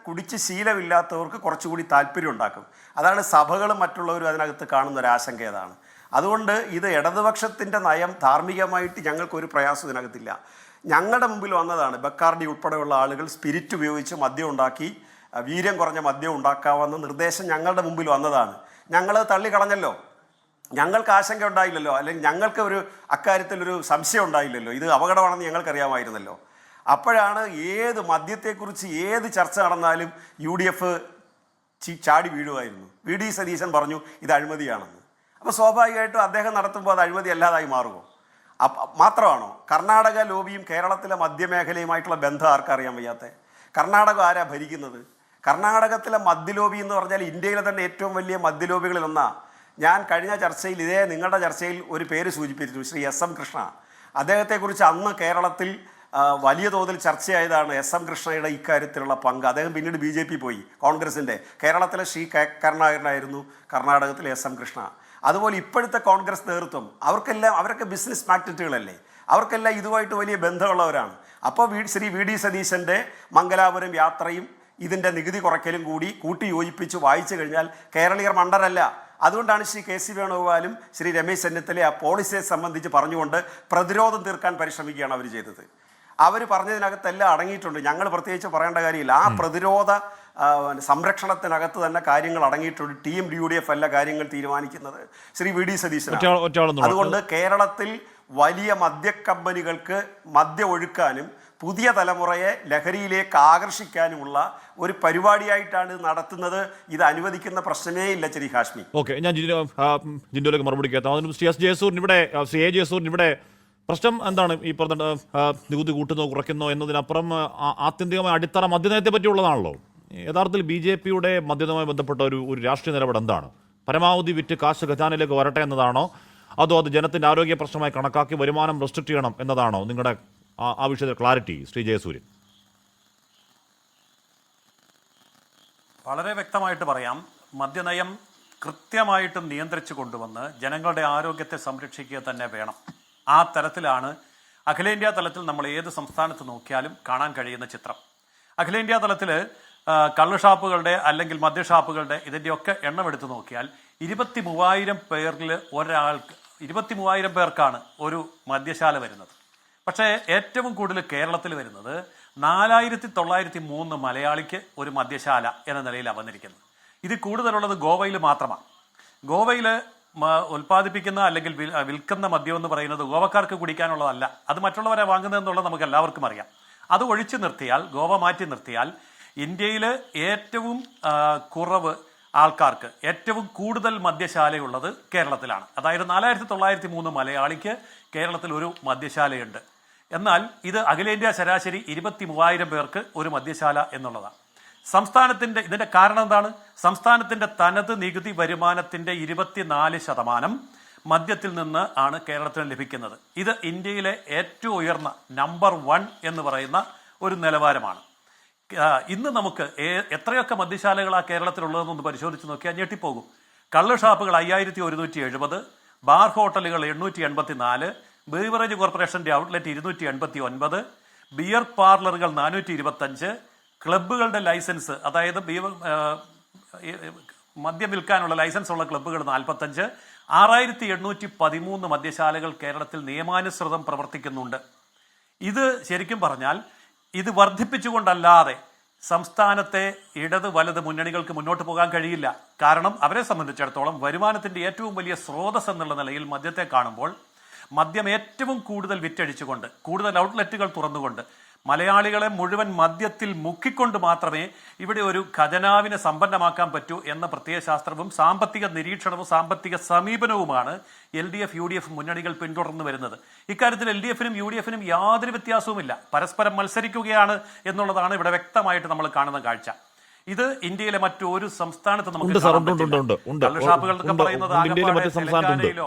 കുടിച്ച് ശീലമില്ലാത്തവർക്ക് കുറച്ചുകൂടി താല്പര്യം ഉണ്ടാക്കും. അതാണ് സഭകളും മറ്റുള്ളവരും അതിനകത്ത് കാണുന്ന ഒരു ആശങ്ക. അതാണ്. അതുകൊണ്ട് ഇത് ഇടതുപക്ഷത്തിൻ്റെ നയം ധാർമ്മികമായിട്ട് ഞങ്ങൾക്കൊരു പ്രയാസം ഇതിനകത്തില്ല. ഞങ്ങളുടെ മുമ്പിൽ വന്നതാണ് ബക്കാർഡി ഉൾപ്പെടെയുള്ള ആളുകൾ സ്പിരിറ്റ് ഉപയോഗിച്ച് മദ്യം ഉണ്ടാക്കി വീര്യം കുറഞ്ഞ മദ്യം ഉണ്ടാക്കാമെന്ന നിർദ്ദേശം ഞങ്ങളുടെ മുമ്പിൽ വന്നതാണ്. ഞങ്ങളത് തള്ളിക്കളഞ്ഞല്ലോ. ഞങ്ങൾക്ക് ആശങ്ക ഉണ്ടായില്ലല്ലോ, അല്ലെങ്കിൽ ഞങ്ങൾക്ക് ഒരു അക്കാര്യത്തിലൊരു സംശയം ഉണ്ടായില്ലല്ലോ. ഇത് അപകടമാണെന്ന് ഞങ്ങൾക്കറിയാമായിരുന്നല്ലോ. അപ്പോഴാണ് ഏത് മദ്യത്തെക്കുറിച്ച് ഏത് ചർച്ച നടന്നാലും UDF ചാടി വീഴുമായിരുന്നു. വി.ഡി. സതീശൻ പറഞ്ഞു ഇത് അഴിമതിയാണെന്ന്. അപ്പോൾ സ്വാഭാവികമായിട്ടും അദ്ദേഹം നടത്തുമ്പോൾ അത് അഴിമതി അല്ലാതായി മാറുമോ? മാത്രമാണോ കർണാടക ലോബിയും കേരളത്തിലെ മദ്യമേഖലയുമായിട്ടുള്ള ബന്ധം ആർക്കറിയാൻ വയ്യാത്ത? കർണാടക ആരാ ഭരിക്കുന്നത്? കർണാടകത്തിലെ മദ്യലോബി എന്ന് പറഞ്ഞാൽ ഇന്ത്യയിലെ തന്നെ ഏറ്റവും വലിയ മദ്യലോബികളിൽ ഒന്നാണ്. ഞാൻ കഴിഞ്ഞ ചർച്ചയിൽ നിങ്ങളുടെ ചർച്ചയിൽ ഒരു പേര് സൂചിപ്പിച്ചു, ശ്രീ SM കൃഷ്ണ. അദ്ദേഹത്തെക്കുറിച്ച് അന്ന് കേരളത്തിൽ വലിയ തോതിൽ ചർച്ചയായതാണ് SM കൃഷ്ണയുടെ ഇക്കാര്യത്തിലുള്ള പങ്ക്. അദ്ദേഹം പിന്നീട് BJP പോയി, കോൺഗ്രസിൻ്റെ. കേരളത്തിലെ ശ്രീ കരുണാകരനായിരുന്നു, കർണാടകത്തിലെ SM കൃഷ്ണ. അതുപോലെ ഇപ്പോഴത്തെ കോൺഗ്രസ് നേതൃത്വം അവരൊക്കെ ബിസിനസ് മാഗ്നറ്റുകളല്ലേ, അവർക്കെല്ലാം ഇതുമായിട്ട് വലിയ ബന്ധമുള്ളവരാണ്. അപ്പോൾ ശ്രീ വി.ഡി. സതീശൻ്റെ മംഗലാപുരം യാത്രയും ഇതിൻ്റെ നികുതി കുറയ്ക്കലും കൂടി കൂട്ടി യോജിപ്പിച്ച് വായിച്ചു കഴിഞ്ഞാൽ കേരളീയർ മണ്ടരല്ല. അതുകൊണ്ടാണ് ശ്രീ KC വേണുഗോപാലും ശ്രീ രമേശ് ചെന്നിത്തലയെ ആ പോളിസിയെ സംബന്ധിച്ച് പറഞ്ഞുകൊണ്ട് പ്രതിരോധം തീർക്കാൻ പരിശ്രമിക്കുകയാണ് അവർ ചെയ്തത്. അവർ പറഞ്ഞതിനകത്തെല്ലാം അടങ്ങിയിട്ടുണ്ട്. ഞങ്ങൾ പ്രത്യേകിച്ച് പറയേണ്ട കാര്യമില്ല. ആ പ്രതിരോധ സംരക്ഷണത്തിനകത്ത് തന്നെ കാര്യങ്ങൾ അടങ്ങിയിട്ടുണ്ട്. ടീം UDF അല്ല കാര്യങ്ങൾ തീരുമാനിക്കുന്നത്, ശ്രീ വി.ഡി. സതീശനാണ്. അതുകൊണ്ട് കേരളത്തിൽ വലിയ മദ്യക്കമ്പനികൾക്ക് മദ്യം ഒഴുക്കാനും പുതിയ തലമുറയെ ലഹരിയിലേക്ക് ആകർഷിക്കാനുമുള്ള ഒരു പരിപാടിയായിട്ടാണ് നടത്തുന്നത്. ഇത് അനുവദിക്കുന്ന പ്രശ്നമേ ഇല്ല ശ്രീ ഹാഷ്മി. ഓക്കെ, ഞാൻ ജിൻഡോയിലേക്ക് മറുപടി കേൾക്കാം. അതിന് ശ്രീ A ജയസൂരിന് ഇവിടെ പ്രശ്നം എന്താണ്? ഈ പറഞ്ഞ നികുതി കൂട്ടുന്നോ കുറയ്ക്കുന്നോ എന്നതിനപ്പുറം ആത്യന്തികമായ അടിത്തറ മദ്യനയത്തെ പറ്റിയുള്ളതാണല്ലോ. യഥാർത്ഥത്തിൽ BJPയുടെ മദ്യവുമായി ബന്ധപ്പെട്ട ഒരു രാഷ്ട്രീയ നിലപാട് എന്താണ്? പരമാവധി വിറ്റ് കാശ് ഖജാനയിലേക്ക് വരട്ടെ എന്നതാണോ, അതോ അത് ജനത്തിൻ്റെ ആരോഗ്യ പ്രശ്നമായി കണക്കാക്കി വരുമാനം റെസ്ട്രിക്ട് ചെയ്യണം എന്നതാണോ നിങ്ങളുടെ ആ വിഷയത്തിൽ ക്ലാരിറ്റി, ശ്രീ ജയസൂര്യൻ? വളരെ വ്യക്തമായിട്ട് പറയാം. മദ്യനയം കൃത്യമായിട്ടും നിയന്ത്രിച്ചു കൊണ്ടുവന്ന് ജനങ്ങളുടെ ആരോഗ്യത്തെ സംരക്ഷിക്കുക തന്നെ വേണം. ആ തലത്തിലാണ് അഖിലേന്ത്യാ തലത്തിൽ നമ്മൾ ഏത് സംസ്ഥാനത്ത് നോക്കിയാലും കാണാൻ കഴിയുന്ന ചിത്രം. അഖിലേന്ത്യാ തലത്തിൽ കള്ളുഷാപ്പുകളുടെ അല്ലെങ്കിൽ മദ്യഷാപ്പുകളുടെ ഇതിൻ്റെയൊക്കെ എണ്ണം എടുത്തു നോക്കിയാൽ 23,000 പേരിൽ 23,000 പേർക്കാണ് ഒരു മദ്യശാല വരുന്നത്. പക്ഷേ ഏറ്റവും കൂടുതൽ കേരളത്തിൽ വരുന്നത് 4,903 മലയാളിക്ക് ഒരു മദ്യശാല എന്ന നിലയിലാണ് വന്നിരിക്കുന്നത്. ഇത് കൂടുതലുള്ളത് ഗോവയിൽ മാത്രമാണ്. ഗോവയിൽ ഉൽപ്പാദിപ്പിക്കുന്ന അല്ലെങ്കിൽ വിൽക്കുന്ന മദ്യം എന്ന് പറയുന്നത് ഗോവക്കാർക്ക് കുടിക്കാനുള്ളതല്ല, അത് മറ്റുള്ളവരെ വാങ്ങുന്നതെന്നുള്ളത് നമുക്ക് എല്ലാവർക്കും അറിയാം. അത് ഒഴിച്ചു നിർത്തിയാൽ, ഗോവ മാറ്റി നിർത്തിയാൽ, ഇന്ത്യയിൽ ഏറ്റവും കുറവ് ആൾക്കാർക്ക് ഏറ്റവും കൂടുതൽ മദ്യശാലയുള്ളത് കേരളത്തിലാണ്. അതായത് 4903 മലയാളിക്ക് കേരളത്തിൽ ഒരു മദ്യശാലയുണ്ട്. എന്നാൽ ഇത് അഖിലേന്ത്യാ ശരാശരി 23,000 പേർക്ക് ഒരു മദ്യശാല എന്നുള്ളതാണ്. ഇതിന്റെ കാരണം എന്താണ്? സംസ്ഥാനത്തിന്റെ തനത് നികുതി വരുമാനത്തിന്റെ 24% മദ്യത്തിൽ നിന്ന് ആണ് കേരളത്തിന് ലഭിക്കുന്നത്. ഇത് ഇന്ത്യയിലെ ഏറ്റവും ഉയർന്ന നമ്പർ 1 എന്ന് പറയുന്ന ഒരു നിലവാരമാണ്. ഇന്ന് നമുക്ക് എത്രയൊക്കെ മദ്യശാലകളാണ് കേരളത്തിലുള്ളതെന്നൊന്ന് പരിശോധിച്ച് നോക്കിയാൽ ഞെട്ടിപ്പോകും. കള്ള് ഷാപ്പുകൾ 5170, ബാർ ഹോട്ടലുകൾ 884, ബീവറേജ് കോർപ്പറേഷന്റെ ഔട്ട്ലെറ്റ് 289, ബിയർ പാർലറുകൾ 425, ക്ലബ്ബുകളുടെ ലൈസൻസ്, അതായത് മദ്യം വിൽക്കാനുള്ള ലൈസൻസ് ഉള്ള ക്ലബ്ബുകൾ 45, 6813 മദ്യശാലകൾ കേരളത്തിൽ നിയമാനുസൃതം പ്രവർത്തിക്കുന്നുണ്ട്. ഇത് ശരിക്കും പറഞ്ഞാൽ ഇത് വർദ്ധിപ്പിച്ചുകൊണ്ടല്ലാതെ സംസ്ഥാനത്തെ ഇടത് വലത് മുന്നണികൾക്ക് മുന്നോട്ട് പോകാൻ കഴിയില്ല. കാരണം അവരെ സംബന്ധിച്ചിടത്തോളം വരുമാനത്തിന്റെ ഏറ്റവും വലിയ സ്രോതസ് എന്നുള്ള നിലയിൽ മദ്യത്തെ കാണുമ്പോൾ മദ്യം ഏറ്റവും കൂടുതൽ വിറ്റഴിച്ചുകൊണ്ട്, കൂടുതൽ ഔട്ട്ലെറ്റുകൾ തുറന്നുകൊണ്ട്, മലയാളികളെ മുഴുവൻ മദ്യത്തിൽ മുക്കിക്കൊണ്ട് മാത്രമേ ഇവിടെ ഒരു ഖജനാവിനെ സമ്പന്നമാക്കാൻ പറ്റൂ എന്ന പ്രത്യയശാസ്ത്രവും സാമ്പത്തിക നിരീക്ഷണവും സാമ്പത്തിക സമീപനവുമാണ് LDF UDF മുന്നണികൾ പിന്തുടർന്നു വരുന്നത്. ഇക്കാര്യത്തിൽ LDFനും UDFനും യാതൊരു വ്യത്യാസവുമില്ല. പരസ്പരം മത്സരിക്കുകയാണ് എന്നുള്ളതാണ് ഇവിടെ വ്യക്തമായിട്ട് നമ്മൾ കാണുന്ന കാഴ്ച. ഇത് ഇന്ത്യയിലെ മറ്റൊരു സംസ്ഥാനത്ത് നമുക്ക് ഷാപ്പുകളൊക്കെ പറയുന്നത്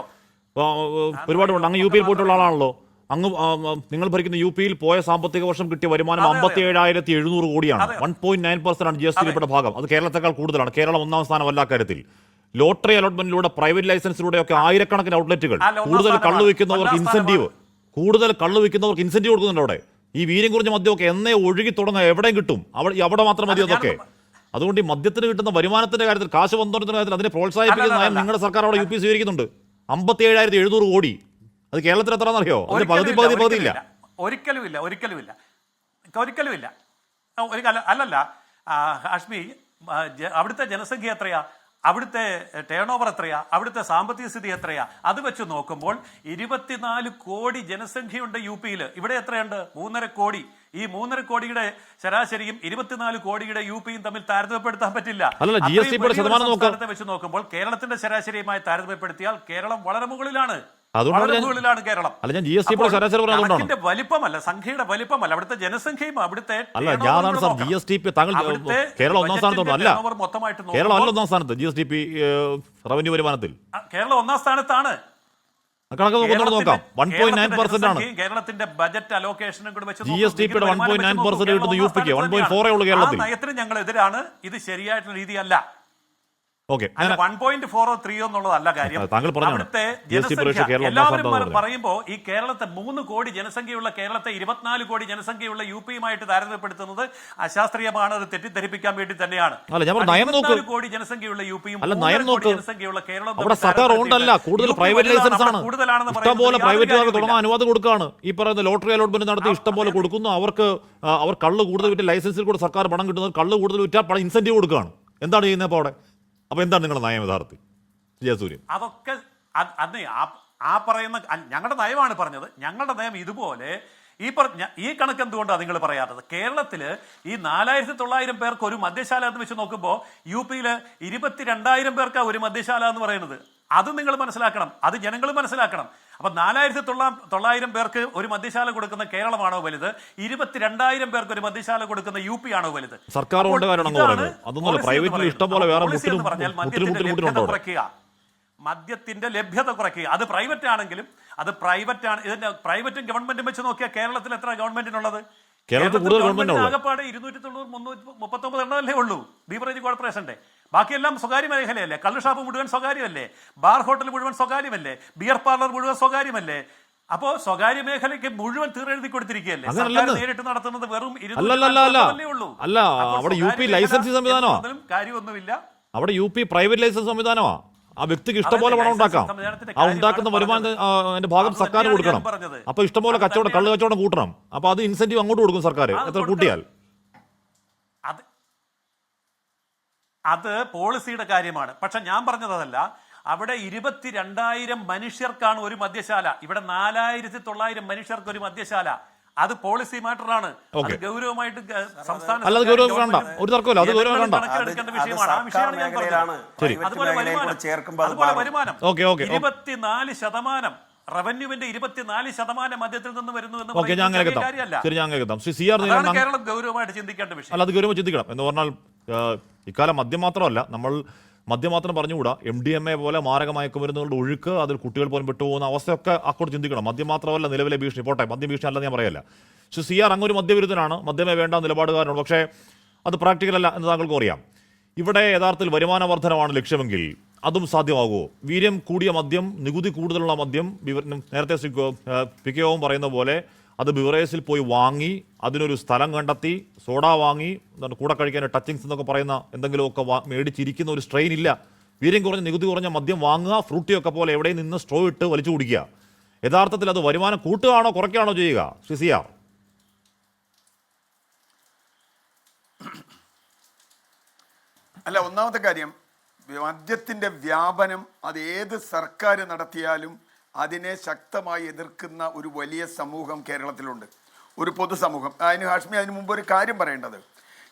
ഒരുപാടുണ്ട്. അങ്ങ് UP-യിൽ പോയിട്ടുള്ള ആളാണല്ലോ. അങ്ങ് നിങ്ങൾ ഭരിക്കുന്ന UP-യിൽ പോയ സാമ്പത്തിക വർഷം കിട്ടിയ വരുമാനം 57,700 കോടിയാണ്. 1.9% GST യുടെ ഭാഗം. അത് കേരളത്തെക്കാൾ കൂടുതലാണ്. കേരളം 1ാം സ്ഥാനമല്ല കാര്യത്തിൽ. ലോട്ടറി അലോട്ട്മെന്റിലൂടെ, പ്രൈവറ്റ് ലൈസൻസിലൂടെയൊക്കെ ആയിരക്കണക്കിന് ഔട്ട്ലെറ്റുകൾ. കൂടുതൽ കള്ളു വിൽക്കുന്നവർക്ക് ഇൻസെന്റീവ് കൊടുക്കുന്നുണ്ട് അവിടെ. ഈ വീര്യം കുറഞ്ഞ മദ്യമൊക്കെ എന്നേ ഒഴുകി തുടങ്ങുക എവിടെയും കിട്ടും. അവിടെ മാത്രം മതി അതൊക്കെ. അതുകൊണ്ട് ഈ മദ്യത്തിന് കിട്ടുന്ന വരുമാനത്തിന്റെ കാര്യത്തിൽ, കാശ് വന്നോണ്ടത്തിന്റെ കാര്യത്തിൽ അതിനെ പ്രോത്സാഹിപ്പിക്കുന്ന നയം നിങ്ങളുടെ സർക്കാർ അവിടെ UP സ്വീകരിക്കുന്നുണ്ട്. 57,700 കോടി. അത് കേരളത്തിൽ എത്രയാണെന്നറിയോ? അതിന്റെ പകുതി ഇല്ല. ഒരിക്കലുമില്ല. അല്ലല്ല ഹാഷ്മി, അവിടുത്തെ ജനസംഖ്യ എത്രയാ? അവിടുത്തെ ടേൺ ഓവർ എത്രയാ? അവിടുത്തെ സാമ്പത്തിക സ്ഥിതി എത്രയാ? അത് വെച്ച് നോക്കുമ്പോൾ 24 കോടി ജനസംഖ്യയുണ്ട് UP-യിൽ. ഇവിടെ എത്രയുണ്ട്? 3.5 കോടി. ഈ 3.5 കോടിയുടെ ശരാശരിയും 24 കോടിയുടെ UP-യും തമ്മിൽ താരതമ്യപ്പെടുത്താൻ പറ്റില്ല. സംസ്ഥാനത്തെ വെച്ച് നോക്കുമ്പോൾ കേരളത്തിന്റെ ശരാശരിയുമായി താരതമ്യപ്പെടുത്തിയാൽ കേരളം വളരെ മുകളിലാണ്. കേരളം കണക്കിന്റെ വലിപ്പമല്ല, സംഖ്യയുടെ വലിപ്പമല്ല, അവിടുത്തെ ജനസംഖ്യയും അവിടുത്തെ റവന്യൂ വരുമാനത്തിൽ കേരളം 1ാം സ്ഥാനത്താണ്. കേരളത്തിന്റെ ബജറ്റ് അലോക്കേഷനും കൂടെ വെച്ച് നയത്തിന് ഞങ്ങൾ എതിരാണ്. ഇത് ശരിയായിട്ടുള്ള രീതിയല്ല. 1.4 എന്നുള്ളതല്ല കാര്യം. അവിടുത്തെ ജനസംഖ്യ എല്ലാവരും പറയുമ്പോ ഈ കേരളത്തെ 3 കോടി ജനസംഖ്യയുള്ള കേരളത്തെ 24 കോടി ജനസംഖ്യയുള്ള UP-യുമായിട്ട് താരതമ്യപ്പെടുത്തുന്നത് അശാസ്ത്രീയമാണ്. അത് തെറ്റിദ്ധരിപ്പിക്കാൻ വേണ്ടി തന്നെയാണ്. 24 കോടി ജനസംഖ്യയുള്ള UP-യും 3 കോടി ജനസംഖ്യയുള്ള കേരളവും അനുവാദം കൊടുക്കുകയാണ്. ഈ പറയുന്ന ലോട്ടറി അലോട്ട്മെന്റ് നടത്തി ഇഷ്ടംപോലെ കൊടുക്കുന്നു. അവർ കള്ള് കൂടുതൽ വിറ്റ് ലൈസൻസിൽ കൂടെ സർക്കാർ പണം കിട്ടുന്നത്, കള്ള് കൂടുതൽ വിറ്റാൽ പണം ഇൻസെന്റീവ് കൊടുക്കുകയാണ്. എന്താണ് ചെയ്യുന്നത് അപ്പോൾ അവിടെ? അപ്പൊ എന്താണ് നിങ്ങളുടെ നയം യഥാർത്ഥത്തിൽ? ജയസൂര്യൻ, അതൊക്കെ അന്ന് ആ പറയുന്ന ഞങ്ങളുടെ നയമാണ് പറഞ്ഞത്. ഞങ്ങളുടെ നയം ഇതുപോലെ ഈ കണക്ക് എന്തുകൊണ്ടാണ് നിങ്ങൾ പറയാത്തത്? കേരളത്തില് ഈ 4,900 പേർക്ക് ഒരു മദ്യശാല എന്ന് വെച്ച് നോക്കുമ്പോൾ UP-യിൽ 22,000 പേർക്ക് ഒരു മദ്യശാല എന്ന് പറയുന്നത്. അത് നിങ്ങൾ മനസ്സിലാക്കണം, അത് ജനങ്ങൾ മനസ്സിലാക്കണം. അപ്പൊ 4,900 പേർക്ക് ഒരു മദ്യശാല കൊടുക്കുന്ന കേരളമാണോ വലുത്? 22,000 പേർക്ക് ഒരു മദ്യശാല കൊടുക്കുന്ന UP ആണോ വലുത്? സർക്കാർ മദ്യത്തിന്റെ ലഭ്യത കുറയ്ക്കുക. അത് പ്രൈവറ്റ് ആണെങ്കിലും അത് പ്രൈവറ്റ് ആണ്. ഇതിന്റെ പ്രൈവറ്റും ഗവൺമെന്റും വെച്ച് നോക്കിയാൽ കേരളത്തിൽ എത്ര ഗവൺമെന്റിനുള്ളത്? ആകപ്പാട് 290-339 എണ്ണമല്ലേ ഉള്ളൂ ബീവറേജ് കോർപ്പറേഷന്റെ. ബാക്കിയെല്ലാം സ്വകാര്യ മേഖലയല്ലേ? കള്ള് ഷാപ്പ് മുഴുവൻ സ്വകാര്യമല്ലേ? ബാർ ഹോട്ടൽ മുഴുവൻ സ്വകാര്യമല്ലേ? ബിയർ പാർലർ മുഴുവൻ സ്വകാര്യമല്ലേ? അപ്പോ സ്വകാര്യ മേഖലയ്ക്ക് മുഴുവൻ തീരെഴുതി കൊടുത്തിരിക്കുകയല്ലേ? സർക്കാർ നേരിട്ട് നടത്തുന്നത് വെറും 200 ഉള്ളൂ. അല്ല, അവിടെ UP ലൈസൻസ് സംവിധാനമാ. കാര്യമൊന്നുമില്ല. അവിടെ UP പ്രൈവറ്റ് ലൈസൻസ് സംവിധാനമാ. ആ വ്യക്തിക്ക് ഇഷ്ടംപോലെ പണം ഉണ്ടാക്കാം. ആ ഉണ്ടാക്കുന്ന വരുമാനത്തിന്റെ ഭാഗം സർക്കാർ കൊടുക്കണം. അപ്പൊ ഇഷ്ടംപോലെ കള്ള് കച്ചവടം കൂട്ടണം. അപ്പൊ അത് ഇൻസെന്റീവ് അങ്ങോട്ട് കൊടുക്കും സർക്കാർ. എത്ര കൂട്ടിയാൽ അത് പോളിസിയുടെ കാര്യമാണ്. പക്ഷെ ഞാൻ പറഞ്ഞതല്ല. അവിടെ 22,000 മനുഷ്യർക്കാണ് ഒരു മദ്യശാല. ഇവിടെ 4,900 മനുഷ്യർക്ക് ഒരു മദ്യശാല. അത് പോളിസി മാറ്ററാണ്. അത് ഗൗരവമായിട്ട് സംസ്ഥാന അല്ല, അത് ഗൗരവം വേണ്ട, ഒരു തർക്കമില്ല, അത് ഗൗരവം വേണ്ട. കണക്കെടുക്കേണ്ട വിഷയമാണ്. ആ വിഷയമാണ് ഞാൻ പറഞ്ഞത്. അതുപോലെ വരുമാനം 24% റവന്യൂവിന്റെ 24% മദ്യത്തിൽ നിന്ന് വരുന്നു എന്ന് ഓക്കെ, ഞാൻ അങ്ങനെ എത്താം. ശരി, ഞാൻ അങ്ങനെ എത്താം. ശ്രീ സി ആർ നീലകണ്ഠൻ, കേരളം ഗൗരവമായിട്ട് ചിന്തിക്കേണ്ട വിഷയം. അല്ല, അത് ഗൗരവം ചിന്തിക്കണം. എന്ന് പറഞ്ഞാൽ ഇക്കാലം മദ്യം മാത്രമല്ല, നമ്മൾ മദ്യം മാത്രം പറഞ്ഞുകൂടാ, MDMA പോലെ മാരക മയക്കുമരുന്നുകളുടെ ഒഴുക്ക്, അതിൽ കുട്ടികൾ പോലും വിട്ടുപോകുന്ന അവസ്ഥയൊക്കെ അക്കോട് ചിന്തിക്കണം. മദ്യം മാത്രമല്ല നിലവിലെ ഭീഷണി. പോട്ടെ, മദ്യം ഭീഷണി അല്ലെന്ന് ഞാൻ പറയല്ല. പക്ഷേ സി ആർ അങ്ങൊരു മദ്യവിരുദ്ധനാണ്, മദ്യമേ വേണ്ട നിലപാടുകാരനാണ്. പക്ഷേ അത് പ്രാക്ടിക്കൽ അല്ല എന്ന് താങ്കൾക്ക് അറിയാം. ഇവിടെ യഥാർത്ഥത്തിൽ വരുമാന വർധനമാണ് ലക്ഷ്യമെങ്കിൽ അതും സാധ്യമാകുമോ? വീര്യം കൂടിയ മദ്യം, നികുതി കൂടുതലുള്ള മദ്യം, നേരത്തെ പിക്കോവും പറയുന്ന പോലെ അത് ബിവറേജിൽ പോയി വാങ്ങി, അതിനൊരു സ്ഥലം കണ്ടെത്തി, സോഡ വാങ്ങി, കൂടെ കഴിക്കാൻ ടച്ചിങ്സ് എന്നൊക്കെ പറയുന്ന എന്തെങ്കിലുമൊക്കെ മേടിച്ചിരിക്കുന്ന ഒരു സ്ട്രെയിൻ ഇല്ല. വീര്യം കുറഞ്ഞ, നികുതി കുറഞ്ഞ മദ്യം വാങ്ങുക, ഫ്രൂട്ടിയൊക്കെ പോലെ എവിടെയും നിന്ന് സ്ട്രോ ഇട്ട് വലിച്ചു കുടിക്കുക. യഥാർത്ഥത്തിൽ അത് വരുമാനം കൂട്ടുകയാണോ കുറയ്ക്കുകയാണോ ചെയ്യുക? Shri C R. അല്ല, ഒന്നാമത്തെ കാര്യം, മദ്യത്തിൻ്റെ വ്യാപനം അത് ഏത് സർക്കാർ നടത്തിയാലും അതിനെ ശക്തമായി എതിർക്കുന്ന ഒരു വലിയ സമൂഹം കേരളത്തിലുണ്ട്, ഒരു പൊതുസമൂഹം. ഹാഷ്മി, അതിന് മുമ്പ് ഒരു കാര്യം പറയേണ്ടത്,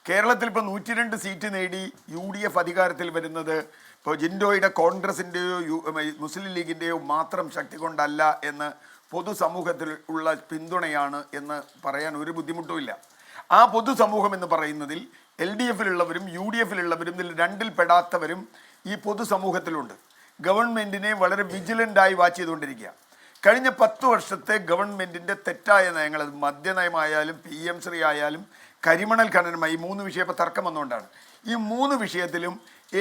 കേരളത്തിൽ ഇപ്പോൾ 102 സീറ്റ് നേടി UDF അധികാരത്തിൽ വരുന്നത് ഇപ്പോൾ ജിൻഡോയുടെ കോൺഗ്രസിൻ്റെയോ മുസ്ലിം ലീഗിൻ്റെയോ മാത്രം ശക്തി കൊണ്ടല്ല എന്ന് പൊതുസമൂഹത്തിൽ ഉള്ള പിന്തുണയാണ് എന്ന് പറയാൻ ഒരു ബുദ്ധിമുട്ടുമില്ല. ആ പൊതുസമൂഹം എന്ന് പറയുന്നതിൽ LDFിലുള്ളവരും UDFിലുള്ളവരും ഇതിൽ രണ്ടിൽ പെടാത്തവരും ഈ പൊതുസമൂഹത്തിലുണ്ട്. ഗവൺമെൻറ്റിനെ വളരെ വിജിലൻ്റായി വാച്ച് ചെയ്തുകൊണ്ടിരിക്കുക. കഴിഞ്ഞ 10 വർഷത്തെ ഗവൺമെൻറ്റിൻ്റെ തെറ്റായ നയങ്ങൾ, അത് മദ്യനയമായാലും PM ശ്രീ ആയാലും കരിമണൽ ഖനനമായി, 3 വിഷയം ഇപ്പോൾ തർക്കം വന്നുകൊണ്ടാണ്. ഈ 3 വിഷയത്തിലും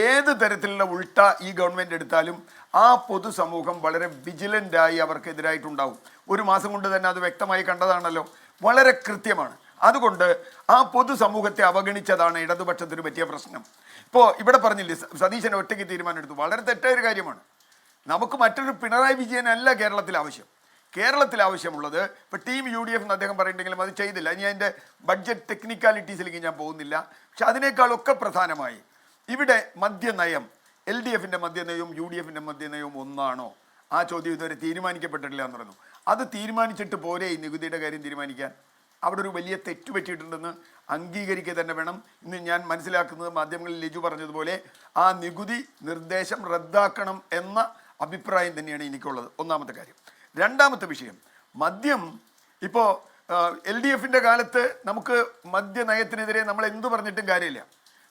ഏത് തരത്തിലുള്ള ഉൾട്ട ഈ ഗവൺമെൻറ് എടുത്താലും ആ പൊതുസമൂഹം വളരെ വിജിലൻ്റായി അവർക്കെതിരായിട്ടുണ്ടാവും. ഒരു മാസം കൊണ്ട് തന്നെ അത് വ്യക്തമായി കണ്ടതാണല്ലോ, വളരെ കൃത്യമാണ്. അതുകൊണ്ട് ആ പൊതുസമൂഹത്തെ അവഗണിച്ചതാണ് ഇടതുപക്ഷത്തിന് പറ്റിയ പ്രശ്നം. ഇപ്പോൾ ഇവിടെ പറഞ്ഞില്ലേ, സതീശൻ ഒറ്റയ്ക്ക് തീരുമാനമെടുത്തു, വളരെ തെറ്റായൊരു കാര്യമാണ്. നമുക്ക് മറ്റൊരു പിണറായി വിജയനല്ല കേരളത്തിൽ ആവശ്യം. കേരളത്തിൽ ആവശ്യമുള്ളത്, ഇപ്പോൾ ടീം UDF എന്ന് അദ്ദേഹം പറയുന്നുണ്ടെങ്കിലും അത് ചെയ്തില്ല. ഇനി അതിൻ്റെ ബഡ്ജറ്റ് ടെക്നിക്കാലിറ്റീസിലേക്ക് ഞാൻ പോകുന്നില്ല. പക്ഷെ അതിനേക്കാളൊക്കെ പ്രധാനമായി ഇവിടെ മദ്യനയം, LDFിൻ്റെ മദ്യനയവും UDFിൻ്റെ മദ്യനയവും ഒന്നാണോ? ആ ചോദ്യം ഇതുവരെ തീരുമാനിക്കപ്പെട്ടിട്ടില്ല എന്ന് പറഞ്ഞു. അത് തീരുമാനിച്ചിട്ട് പോരെ ഈ നികുതിയുടെ കാര്യം തീരുമാനിക്കാൻ? അവിടെ ഒരു വലിയ തെറ്റ് പറ്റിയിട്ടുണ്ടെന്ന് അംഗീകരിക്കുക തന്നെ വേണം. ഇന്ന് ഞാൻ മനസ്സിലാക്കുന്നത്, മാധ്യമങ്ങളിൽ ലിജു പറഞ്ഞതുപോലെ ആ നികുതി നിർദ്ദേശം റദ്ദാക്കണം എന്ന അഭിപ്രായം തന്നെയാണ് എനിക്കുള്ളത്. ഒന്നാമത്തെ കാര്യം. രണ്ടാമത്തെ വിഷയം, മദ്യം. ഇപ്പോൾ LDFിൻ്റെ കാലത്ത് നമുക്ക് മദ്യനയത്തിനെതിരെ നമ്മൾ എന്തു പറഞ്ഞിട്ടും കാര്യമില്ല.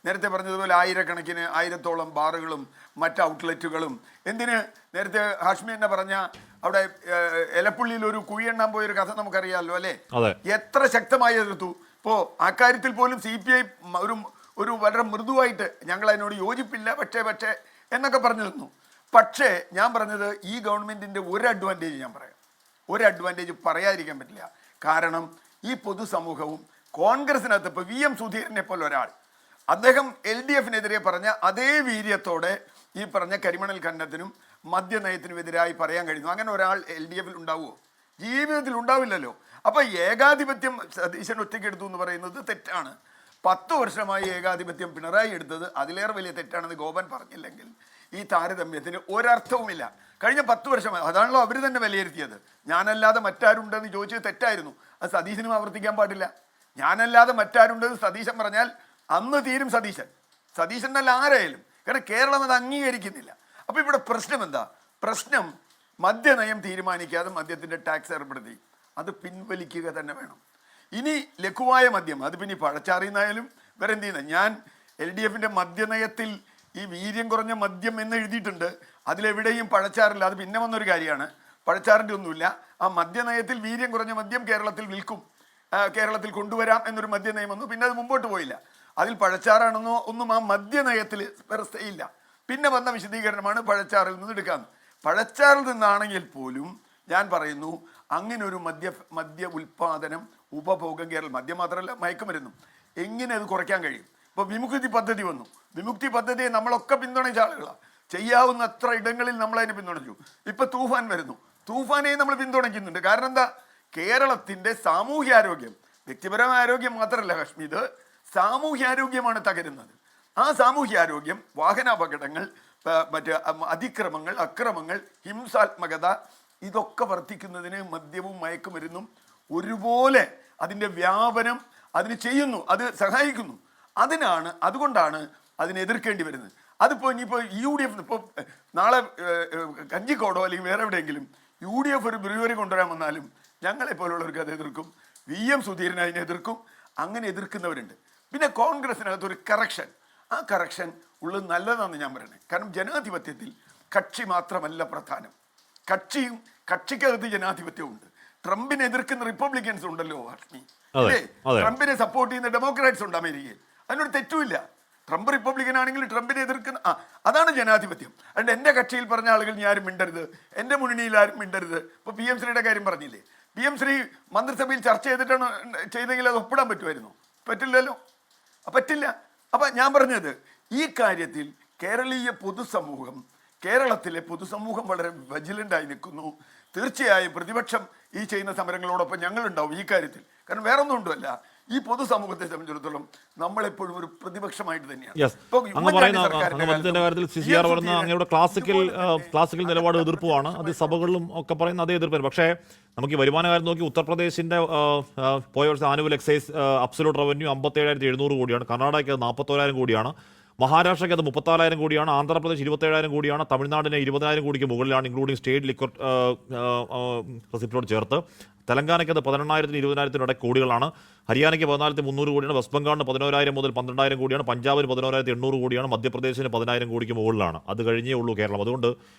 നേരത്തെ പറഞ്ഞതുപോലെ 1000-ഓളം ബാറുകളും മറ്റ് ഔട്ട്ലെറ്റുകളും, എന്തിന് നേരത്തെ ഹാഷ്മി തന്നെ പറഞ്ഞ അവിടെ എലപ്പുള്ളിയിൽ ഒരു കുഴിയെണ്ണാൻ പോയൊരു കഥ നമുക്കറിയാമല്ലോ അല്ലേ? എത്ര ശക്തമായി എതിർത്തു. ഇപ്പോൾ അക്കാര്യത്തിൽ പോലും CPI ഒരു വളരെ മൃദുവായിട്ട് ഞങ്ങൾ അതിനോട് യോജിപ്പില്ല, പക്ഷേ എന്നൊക്കെ പറഞ്ഞു തന്നു. പക്ഷേ ഞാൻ പറഞ്ഞത്, ഈ ഗവൺമെൻറ്റിൻ്റെ ഒരു അഡ്വാൻറ്റേജ് ഞാൻ പറയാം, ഒരു അഡ്വാൻറ്റേജ് പറയാതിരിക്കാൻ പറ്റില്ല. കാരണം ഈ പൊതുസമൂഹവും കോൺഗ്രസിനകത്ത് ഇപ്പോൾ VM സുധീരനെ പോലെ ഒരാൾ, അദ്ദേഹം LDFിനെതിരെ പറഞ്ഞ അതേ വീര്യത്തോടെ ഈ പറഞ്ഞ കരിമണൽ ഖനനത്തിനും മദ്യനയത്തിനുമെതിരായി പറയാൻ കഴിയുന്നു. അങ്ങനെ ഒരാൾ LDFിൽ ഉണ്ടാവുമോ? ജീവിതത്തിൽ ഉണ്ടാവില്ലല്ലോ. അപ്പോൾ ഏകാധിപത്യം സതീശൻ ഒറ്റയ്ക്ക് എടുത്തു എന്ന് പറയുന്നത് തെറ്റാണ്. 10 വർഷമായി ഏകാധിപത്യം പിണറായി എടുത്തത് അതിലേറെ വലിയ തെറ്റാണെന്ന് ഗോപൻ പറഞ്ഞില്ലെങ്കിൽ ഈ താരതമ്യത്തിന് ഒരർത്ഥവുമില്ല. കഴിഞ്ഞ 10 വർഷമായി അതാണല്ലോ അവർ തന്നെ വിലയിരുത്തിയത്. ഞാനല്ലാതെ മറ്റാരുണ്ടെന്ന് ചോദിച്ചത് തെറ്റായിരുന്നു. അത് സതീശനും ആവർത്തിക്കാൻ പാടില്ല. ഞാനല്ലാതെ മറ്റാരുണ്ടെന്ന് സതീശൻ പറഞ്ഞാൽ അന്ന് തീരും സതീശൻ അല്ല ആരായാലും. കാരണം കേരളം അത് അംഗീകരിക്കുന്നില്ല. അപ്പോൾ ഇവിടെ പ്രശ്നം എന്താ? പ്രശ്നം മദ്യനയം തീരുമാനിക്കാതെ മദ്യത്തിൻ്റെ ടാക്സ് ഏർപ്പെടുത്തി അത് പിൻവലിക്കുക തന്നെ വേണം. ഇനി ലഘുവായ മദ്യം, അത് പിന്നെ പഴച്ചാറിന്നായാലും വേറെ എന്ത് ചെയ്യുന്നത്. ഞാൻ LDFിൻ്റെ മദ്യനയത്തിൽ ഈ വീര്യം കുറഞ്ഞ മദ്യം എന്ന് എഴുതിയിട്ടുണ്ട്, അതിലെവിടെയും പഴച്ചാറില്ല. അത് പിന്നെ വന്നൊരു കാര്യമാണ്, പഴച്ചാറിൻ്റെ ഒന്നുമില്ല. ആ മദ്യനയത്തിൽ വീര്യം കുറഞ്ഞ മദ്യം കേരളത്തിൽ വിൽക്കും, കേരളത്തിൽ കൊണ്ടുവരാം എന്നൊരു മദ്യനയം വന്നു. പിന്നെ അത് മുമ്പോട്ട് പോയില്ല. അതിൽ പഴച്ചാറാണെന്നോ ഒന്നും ആ മദ്യനയത്തിൽ വ്യവസ്ഥയില്ല. പിന്നെ വന്ന വിശദീകരണമാണ് പഴച്ചാറിൽ നിന്ന് എടുക്കാമെന്ന്. പഴച്ചാറിൽ നിന്നാണെങ്കിൽ പോലും ഞാൻ പറയുന്നു, അങ്ങനെ ഒരു മദ്യ ഉൽപ്പാദനം, ഉപഭോഗം കേരളം, മദ്യം മാത്രമല്ല മയക്കുമരുന്നും, എങ്ങനെ അത് കുറയ്ക്കാൻ കഴിയും? ഇപ്പോൾ വിമുക്തി പദ്ധതി വന്നു. വിമുക്തി പദ്ധതിയെ നമ്മളൊക്കെ പിന്തുണച്ച ആളുകളാണ്. ചെയ്യാവുന്ന അത്ര ഇടങ്ങളിൽ നമ്മളതിനെ പിന്തുണച്ചു. ഇപ്പം തൂഫാൻ വരുന്നു, തൂഫാനെ നമ്മൾ പിന്തുണയ്ക്കുന്നുണ്ട്. കാരണം എന്താ? കേരളത്തിൻ്റെ സാമൂഹ്യാരോഗ്യം, വ്യക്തിപരമായ ആരോഗ്യം മാത്രമല്ല കാശ്മീർ, ഇത് സാമൂഹ്യാരോഗ്യമാണ് തകരുന്നത്. ആ സാമൂഹ്യാരോഗ്യം, വാഹനാപകടങ്ങൾ, മറ്റ് അതിക്രമങ്ങൾ, അക്രമങ്ങൾ, ഹിംസാത്മകത, ഇതൊക്കെ വർദ്ധിക്കുന്നതിന് മദ്യവും മയക്കുമരുന്നും ഒരുപോലെ അതിൻ്റെ വ്യാപനം അതിന് ചെയ്യുന്നു, അത് സഹായിക്കുന്നു. അതുകൊണ്ടാണ് അതിനെ എതിർക്കേണ്ടി വരുന്നത്. അതിപ്പോൾ ഇനിയിപ്പോൾ UDF ഇപ്പോൾ നാളെ കഞ്ചിക്കോടോ അല്ലെങ്കിൽ വേറെ എവിടെയെങ്കിലും UDF ഒരു ബ്രൂവറി കൊണ്ടുവരാൻ വന്നാലും ഞങ്ങളെപ്പോലുള്ളവർക്ക് അത് എതിർക്കും, VM സുധീരൻ അതിനെ എതിർക്കും. അങ്ങനെ എതിർക്കുന്നവരുണ്ട്. പിന്നെ കോൺഗ്രസിനകത്തൊരു കറക്ഷൻ, ആ കറക്ഷൻ ഉള്ളത് നല്ലതാണെന്ന് ഞാൻ പറയുന്നത്. കാരണം ജനാധിപത്യത്തിൽ കക്ഷി മാത്രമല്ല പ്രധാനം, കക്ഷിക്കകത്ത് ജനാധിപത്യമുണ്ട്. ട്രംപിനെ എതിർക്കുന്ന റിപ്പബ്ലിക്കൻസ് ഉണ്ടല്ലോ ഹാഷ്മി, അല്ലേ? ട്രംപിനെ സപ്പോർട്ട് ചെയ്യുന്ന ഡെമോക്രാറ്റ്സ് ഉണ്ട് അമേരിക്കയിൽ, അതിനൊരു തെറ്റുമില്ല. ട്രംപ് റിപ്പബ്ലിക്കൻ ആണെങ്കിൽ ട്രംപിനെ എതിർക്കുന്ന അതാണ് ജനാധിപത്യം. അതുകൊണ്ട് എൻ്റെ കക്ഷിയിൽ പറഞ്ഞ ആളുകൾ ഞാൻ ആരും മിണ്ടരുത്, എൻ്റെ മുന്നണിയിൽ ആരും മിണ്ടരുത്. ഇപ്പോൾ PM ശ്രീയുടെ കാര്യം പറഞ്ഞില്ലേ, PM ശ്രീ മന്ത്രിസഭയിൽ ചർച്ച ചെയ്തെങ്കിൽ അത് ഒപ്പിടാൻ പറ്റുമായിരുന്നു? പറ്റില്ലല്ലോ, പറ്റില്ല. അപ്പം ഞാൻ പറഞ്ഞത് ഈ കാര്യത്തിൽ കേരളത്തിലെ പൊതുസമൂഹം വളരെ വിജിലൻ്റായി നിൽക്കുന്നു. തീർച്ചയായും പ്രതിപക്ഷം ഈ ചെയ്യുന്ന സമരങ്ങളോടൊപ്പം ഞങ്ങളുണ്ടാവും ഈ കാര്യത്തിൽ. കാരണം വേറെ ഒന്നും കൊണ്ടുമല്ല, ഈ പൊതുസമൂഹത്തെ സംബന്ധിച്ചിടത്തോളം നമ്മളെപ്പോഴും ഒരു പ്രതിപക്ഷമായിട്ട് തന്നെയാണ്. അങ്ങയുടെ ക്ലാസിക്കൽ നിലപാട് എതിർപ്പുമാണ്, അത് സഭകളിലും ഒക്കെ പറയുന്ന അതേ എതിർപ്പ്. പക്ഷേ നമുക്ക് ഈ വരുമാന കാര്യം നോക്കി ഉത്തർപ്രദേശിന്റെ പോയ വർഷം ആനുവൽ എക്സൈസ് അബ്സല്യൂട്ട് റവന്യൂ 57,700 കോടിയാണ്, കർണാടകയ്ക്ക് 41,000 കോടിയാണ്, മഹാരാഷ്ട്രയ്ക്ക് അത് 34,000 കോടിയാണ്, ആന്ധ്രാപ്രദേശ് 27,000 കോടിയാണ്, തമിഴ്നാടിന് 20,000 കോടിക്ക് മുകളിലാണ്, ഇൻക്ലൂഡിംഗ് സ്റ്റേറ്റ് ലിക്വിഡ് റെസിപ്റ്റോട് ചേർത്ത്. തെലങ്കാനയ്ക്ക് അത് 18,000-നും 20,000-നും ഇടയ്ക്ക് കോടികളാണ്, ഹരിയാനയ്ക്ക് 14,300 കോടിയാണ്, വെസ്റ്റ് ബംഗാളിന് 11,000 മുതൽ 12,000 കോടിയാണ്, പഞ്ചാബിന് 11,800 കോടിയാണ്, മധ്യപ്രദേശിന് 10,000 കോടിക്ക് മുകളിലാണ്. അത് കഴിഞ്ഞേ ഉള്ളൂ കേരളം. അതുകൊണ്ട്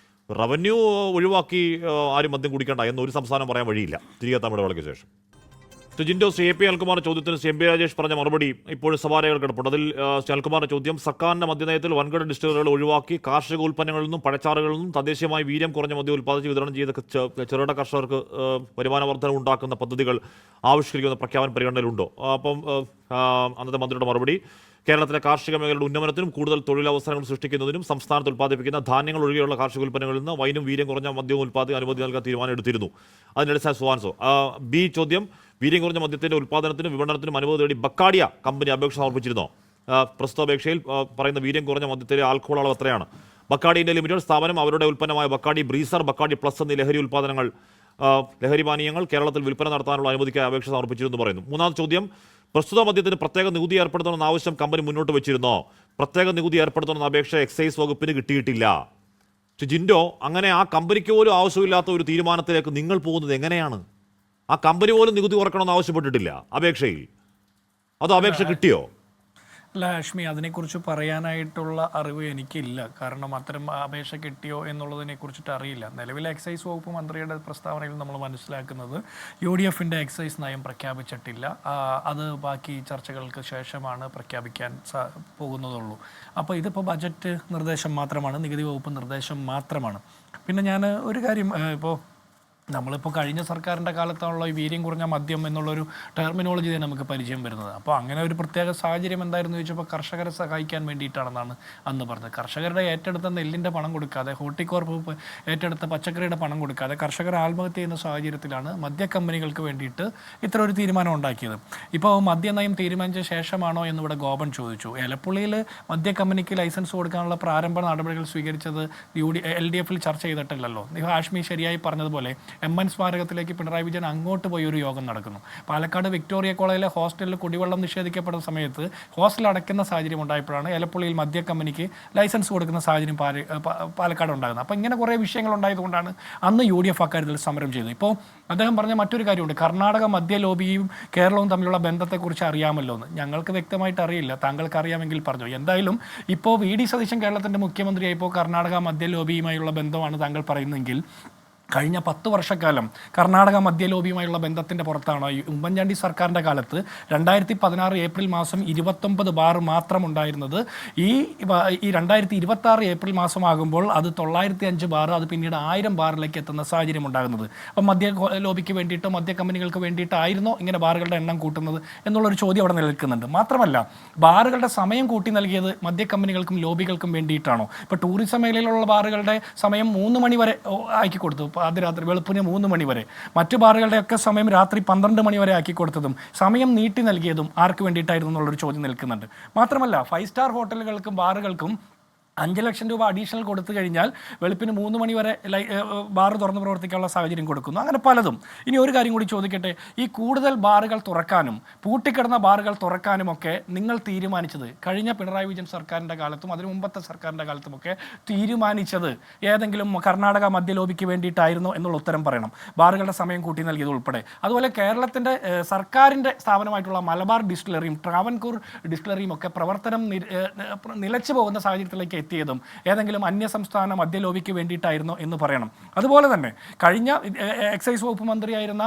റവന്യൂ ഒഴിവാക്കി ആരും മദ്യം കുടിക്കേണ്ട എന്നൊരു സംസ്ഥാനം പറയാൻ വഴിയില്ല. തിരികെ തമിഴ്നാടുകൾക്ക് ശേഷം ജിൻഡോ ശ്രീ AP അനിൽകുമാർ ചോദ്യത്തിന് ശ്രീ MP രാജേഷ് പറഞ്ഞ മറുപടി ഇപ്പോഴും സവാരകൾ കിടപ്പുണ്ട്. അതിൽ ശ്രീ അനിൽകുമാറിന്റെ ചോദ്യം, സർക്കാരിന്റെ മദ്യനയത്തിൽ വൻകിട ഡിസ്റ്റിലറികൾ ഒഴിവാക്കി കാർഷിക ഉൽപ്പന്നങ്ങളിൽ നിന്നും പഴച്ചാറുകളിൽ നിന്നും തദ്ദേശീയമായി വീര്യം കുറഞ്ഞ മദ്യം ഉൽപ്പാദിച്ച് വിതരണം ചെയ്ത ചെറുകിട കർഷകർക്ക് വരുമാന വർധന ഉണ്ടാക്കുന്ന പദ്ധതികൾ ആവിഷ്കരിക്കുന്ന പ്രഖ്യാപനം പരിഗണനയിലുണ്ടോ? അപ്പം അന്നത്തെ മന്ത്രിയുടെ മറുപടി, കേരളത്തിലെ കാർഷിക മേഖലയുടെ ഉന്നമനത്തിനും കൂടുതൽ തൊഴിലവസരങ്ങൾ സൃഷ്ടിക്കുന്നതിനും സംസ്ഥാനത്ത് ഉൽപ്പാദിപ്പിക്കുന്ന ധാന്യങ്ങൾ ഒഴികെയുള്ള കാർഷിക ഉൽപ്പന്നങ്ങളിൽ നിന്ന് വൈനും വീര്യം കുറഞ്ഞ മദ്യവും ഉൽപ്പാദന അനുമതി നൽകാൻ തീരുമാനം എടുത്തിരുന്നു. അതിനടിസ്ഥാന സുവാൻസോ. B ചോദ്യം, വീര്യം കുറഞ്ഞ മദ്യത്തിന്റെ ഉൽപ്പാദനത്തിനും വിപണനത്തിനും അനുമതി തേടി ബക്കാഡിയ കമ്പനി അപേക്ഷ സമർപ്പിച്ചിരുന്നോ? പ്രസ്തുത അപേക്ഷയിൽ പറയുന്ന വീര്യം കുറഞ്ഞ മദ്യത്തിലെ ആൽക്കഹോൾ അളവ് എത്രയാണ്? ബക്കാഡി ഇന്ത്യ ലിമിറ്റഡ് സ്ഥാപനം അവരുടെ ഉൽപ്പന്നമായ ബക്കാഡി ബ്രീസർ, ബക്കാഡി പ്ലസ് എന്നീ ലഹരി പാനീയങ്ങൾ കേരളത്തിൽ വിൽപ്പന നടത്താനുള്ള അനുമതിക്കായി അപേക്ഷ സമർപ്പിച്ചിരുന്നു പറയുന്നു. മൂന്നാമത്തെ ചോദ്യം, പ്രസ്തുത മദ്യത്തിന് പ്രത്യേക നികുതി ഏർപ്പെടുത്തണമെന്ന ആവശ്യം കമ്പനി മുന്നോട്ട് വെച്ചിരുന്നോ? പ്രത്യേക നികുതി ഏർപ്പെടുത്തണമെന്ന അപേക്ഷ എക്സൈസ് വകുപ്പിന് കിട്ടിയിട്ടില്ല. ജിൻഡോ, അങ്ങനെ ആ കമ്പനിക്ക് പോലും ആവശ്യമില്ലാത്ത ഒരു തീരുമാനത്തിലേക്ക് നിങ്ങൾ പോകുന്നത് എങ്ങനെയാണ്? ആ കമ്പനി പോലും നികുതി കുറയ്ക്കണമെന്ന് ആവശ്യപ്പെട്ടിട്ടില്ല അപേക്ഷയിൽ, അതോ അപേക്ഷ കിട്ടിയോ? അല്ല ഹാഷ്മി, അതിനെക്കുറിച്ച് പറയാനായിട്ടുള്ള അറിവ് എനിക്കില്ല. കാരണം അത്തരം അപേക്ഷ കിട്ടിയോ എന്നുള്ളതിനെ കുറിച്ചിട്ട് അറിയില്ല. നിലവിലെ എക്സൈസ് വകുപ്പ് മന്ത്രിയുടെ പ്രസ്താവനയിൽ നമ്മൾ മനസ്സിലാക്കുന്നത് UDFന്റെ എക്സൈസ് നയം പ്രഖ്യാപിച്ചിട്ടില്ല, അത് ബാക്കി ചർച്ചകൾക്ക് ശേഷമാണ് പ്രഖ്യാപിക്കാൻ പോകുന്നതുള്ളൂ. അപ്പോൾ ഇതിപ്പോൾ ബജറ്റ് നിർദ്ദേശം മാത്രമാണ്, നികുതി വകുപ്പ് നിർദ്ദേശം മാത്രമാണ്. പിന്നെ ഞാൻ ഒരു കാര്യം, നമ്മളിപ്പോൾ കഴിഞ്ഞ സർക്കാരിൻ്റെ കാലത്താണല്ലോ ഈ വീര്യം കുറഞ്ഞ മദ്യം എന്നുള്ളൊരു ടെർമിനോളജി തന്നെ നമുക്ക് പരിചയം വരുന്നത്. അപ്പോൾ അങ്ങനെ ഒരു പ്രത്യേക സാഹചര്യം എന്തായിരുന്നു ചോദിച്ചപ്പോൾ കർഷകരെ സഹായിക്കാൻ വേണ്ടിയിട്ടാണെന്നാണ് അന്ന് പറഞ്ഞത്. കർഷകരുടെ ഏറ്റെടുത്ത നെല്ലിൻ്റെ പണം കൊടുക്കാതെ, ഹോർട്ടികോർപ്പ് ഏറ്റെടുത്ത പച്ചക്കറിയുടെ പണം കൊടുക്കാതെ കർഷകർ ആത്മഹത്യ ചെയ്യുന്ന സാഹചര്യത്തിലാണ് മദ്യ കമ്പനികൾക്ക് വേണ്ടിയിട്ട് ഇത്ര ഒരു തീരുമാനം ഉണ്ടാക്കിയത്. ഇപ്പോൾ മദ്യനയം തീരുമാനിച്ച ശേഷമാണോ എന്നിവിടെ ഗോപൻ ചോദിച്ചു. എലപ്പുള്ളിയിൽ മദ്യ കമ്പനിക്ക് ലൈസൻസ് കൊടുക്കാനുള്ള പ്രാരംഭ നടപടികൾ സ്വീകരിച്ചത് LDFൽ ചർച്ച ചെയ്തിട്ടില്ലല്ലോ. ഹാഷ്മി ശരിയായി പറഞ്ഞതുപോലെ MN സ്മാരകത്തിലേക്ക് പിണറായി വിജയൻ അങ്ങോട്ട് പോയി ഒരു യോഗം നടക്കുന്നു. പാലക്കാട് വിക്ടോറിയ കോളേജിലെ ഹോസ്റ്റലിൽ കുടിവെള്ളം നിഷേധിക്കപ്പെടുന്ന സമയത്ത് ഹോസ്റ്റൽ അടയ്ക്കുന്ന സാഹചര്യം ഉണ്ടായപ്പോഴാണ് എലപ്പുള്ളിയിൽ മദ്യ കമ്പനിക്ക് ലൈസൻസ് കൊടുക്കുന്ന സാഹചര്യം പാലക്കാട് ഉണ്ടാകുന്നത്. അപ്പോൾ ഇങ്ങനെ കുറേ വിഷയങ്ങൾ ഉണ്ടായതുകൊണ്ടാണ് അന്ന് UDF അക്കാര്യത്തിൽ സമരം ചെയ്തത്. ഇപ്പോൾ അദ്ദേഹം പറഞ്ഞ മറ്റൊരു കാര്യമുണ്ട്, കർണാടക മദ്യ ലോബിയും കേരളവും തമ്മിലുള്ള ബന്ധത്തെക്കുറിച്ച് അറിയാമല്ലോ എന്ന്. ഞങ്ങൾക്ക് വ്യക്തമായിട്ട് അറിയില്ല, താങ്കൾക്ക് അറിയാമെങ്കിൽ പറഞ്ഞു. എന്തായാലും ഇപ്പോൾ VD സതീശൻ കേരളത്തിൻ്റെ മുഖ്യമന്ത്രിയായപ്പോൾ കർണാടക മദ്യ ലോബിയുമായുള്ള ബന്ധമാണ് താങ്കൾ പറയുന്നതെങ്കിൽ കഴിഞ്ഞ 10 വർഷക്കാലം കർണാടക മദ്യ ലോബിയുമായുള്ള ബന്ധത്തിൻ്റെ പുറത്താണ് ഉമ്മൻചാണ്ടി സർക്കാരിൻ്റെ കാലത്ത് 2016 ഏപ്രിൽ മാസം 29 ബാർ മാത്രം ഉണ്ടായിരുന്നത്. ഈ 2026 ഏപ്രിൽ മാസമാകുമ്പോൾ അത് 905 ബാർ, അത് പിന്നീട് 1000 ബാറിലേക്ക് എത്തുന്ന സാഹചര്യം ഉണ്ടാകുന്നത്. അപ്പം മദ്യ ലോബിക്ക് വേണ്ടിയിട്ടോ മദ്യ കമ്പനികൾക്ക് വേണ്ടിയിട്ടായിരുന്നോ ഇങ്ങനെ ബാറുകളുടെ എണ്ണം കൂട്ടുന്നത് എന്നുള്ളൊരു ചോദ്യം അവിടെ നിലനിൽക്കുന്നുണ്ട്. മാത്രമല്ല, ബാറുകളുടെ സമയം കൂട്ടി നൽകിയത് മദ്യ കമ്പനികൾക്കും ലോബികൾക്കും വേണ്ടിയിട്ടാണോ? ഇപ്പോൾ ടൂറിസം മേഖലയിലുള്ള ബാറുകളുടെ സമയം 3 മണി വരെ ആക്കി കൊടുത്തു, പാതിരാത്രി വെളുപ്പിന് 3 മണി വരെ. മറ്റു ബാറുകളുടെയൊക്കെ സമയം രാത്രി 12 മണി വരെ ആക്കി കൊടുത്തതും സമയം നീട്ടി നൽകിയതും ആർക്ക് വേണ്ടിയിട്ടായിരുന്നു എന്നുള്ളൊരു ചോദ്യം നിൽക്കുന്നുണ്ട്. മാത്രമല്ല, 5 സ്റ്റാർ ഹോട്ടലുകൾക്കും ബാറുകൾക്കും 5 ലക്ഷം രൂപ അഡീഷണൽ കൊടുത്തു കഴിഞ്ഞാൽ വെളുപ്പിന് 3 മണി വരെ ബാർ തുറന്ന് പ്രവർത്തിക്കാനുള്ള സാഹചര്യം കൊടുക്കുന്നു. അങ്ങനെ പലതും. ഇനി ഒരു കാര്യം കൂടി ചോദിക്കട്ടെ, ഈ കൂടുതൽ ബാറുകൾ തുറക്കാനും പൂട്ടിക്കിടന്ന ബാറുകൾ തുറക്കാനും ഒക്കെ നിങ്ങൾ തീരുമാനിച്ചത് കഴിഞ്ഞ പിണറായി വിജയൻ സർക്കാരിൻ്റെ കാലത്തും അതിനു മുമ്പത്തെ സർക്കാരിൻ്റെ കാലത്തുമൊക്കെ തീരുമാനിച്ചത് ഏതെങ്കിലും കർണാടക മദ്യലോബിക്ക് വേണ്ടിയിട്ടായിരുന്നോ എന്നുള്ള ഉത്തരം പറയണം. ബാറുകളുടെ സമയം കൂട്ടി നൽകിയത് ഉൾപ്പെടെ. അതുപോലെ കേരളത്തിൻ്റെ സർക്കാരിൻ്റെ സ്ഥാപനമായിട്ടുള്ള മലബാർ ഡിസ്റ്റിലറിയും ട്രാവൻകൂർ ഡിസ്റ്റിലറിയും ഒക്കെ പ്രവർത്തനം നിലച്ചു പോകുന്ന സാഹചര്യത്തിലേക്ക് എത്തിയതും ഏതെങ്കിലും അന്യസംസ്ഥാന മദ്യലോബിക്ക് വേണ്ടിയിട്ടായിരുന്നോ എന്ന് പറയണം. അതുപോലെ തന്നെ കഴിഞ്ഞ എക്സൈസ് വകുപ്പ് മന്ത്രിയായിരുന്ന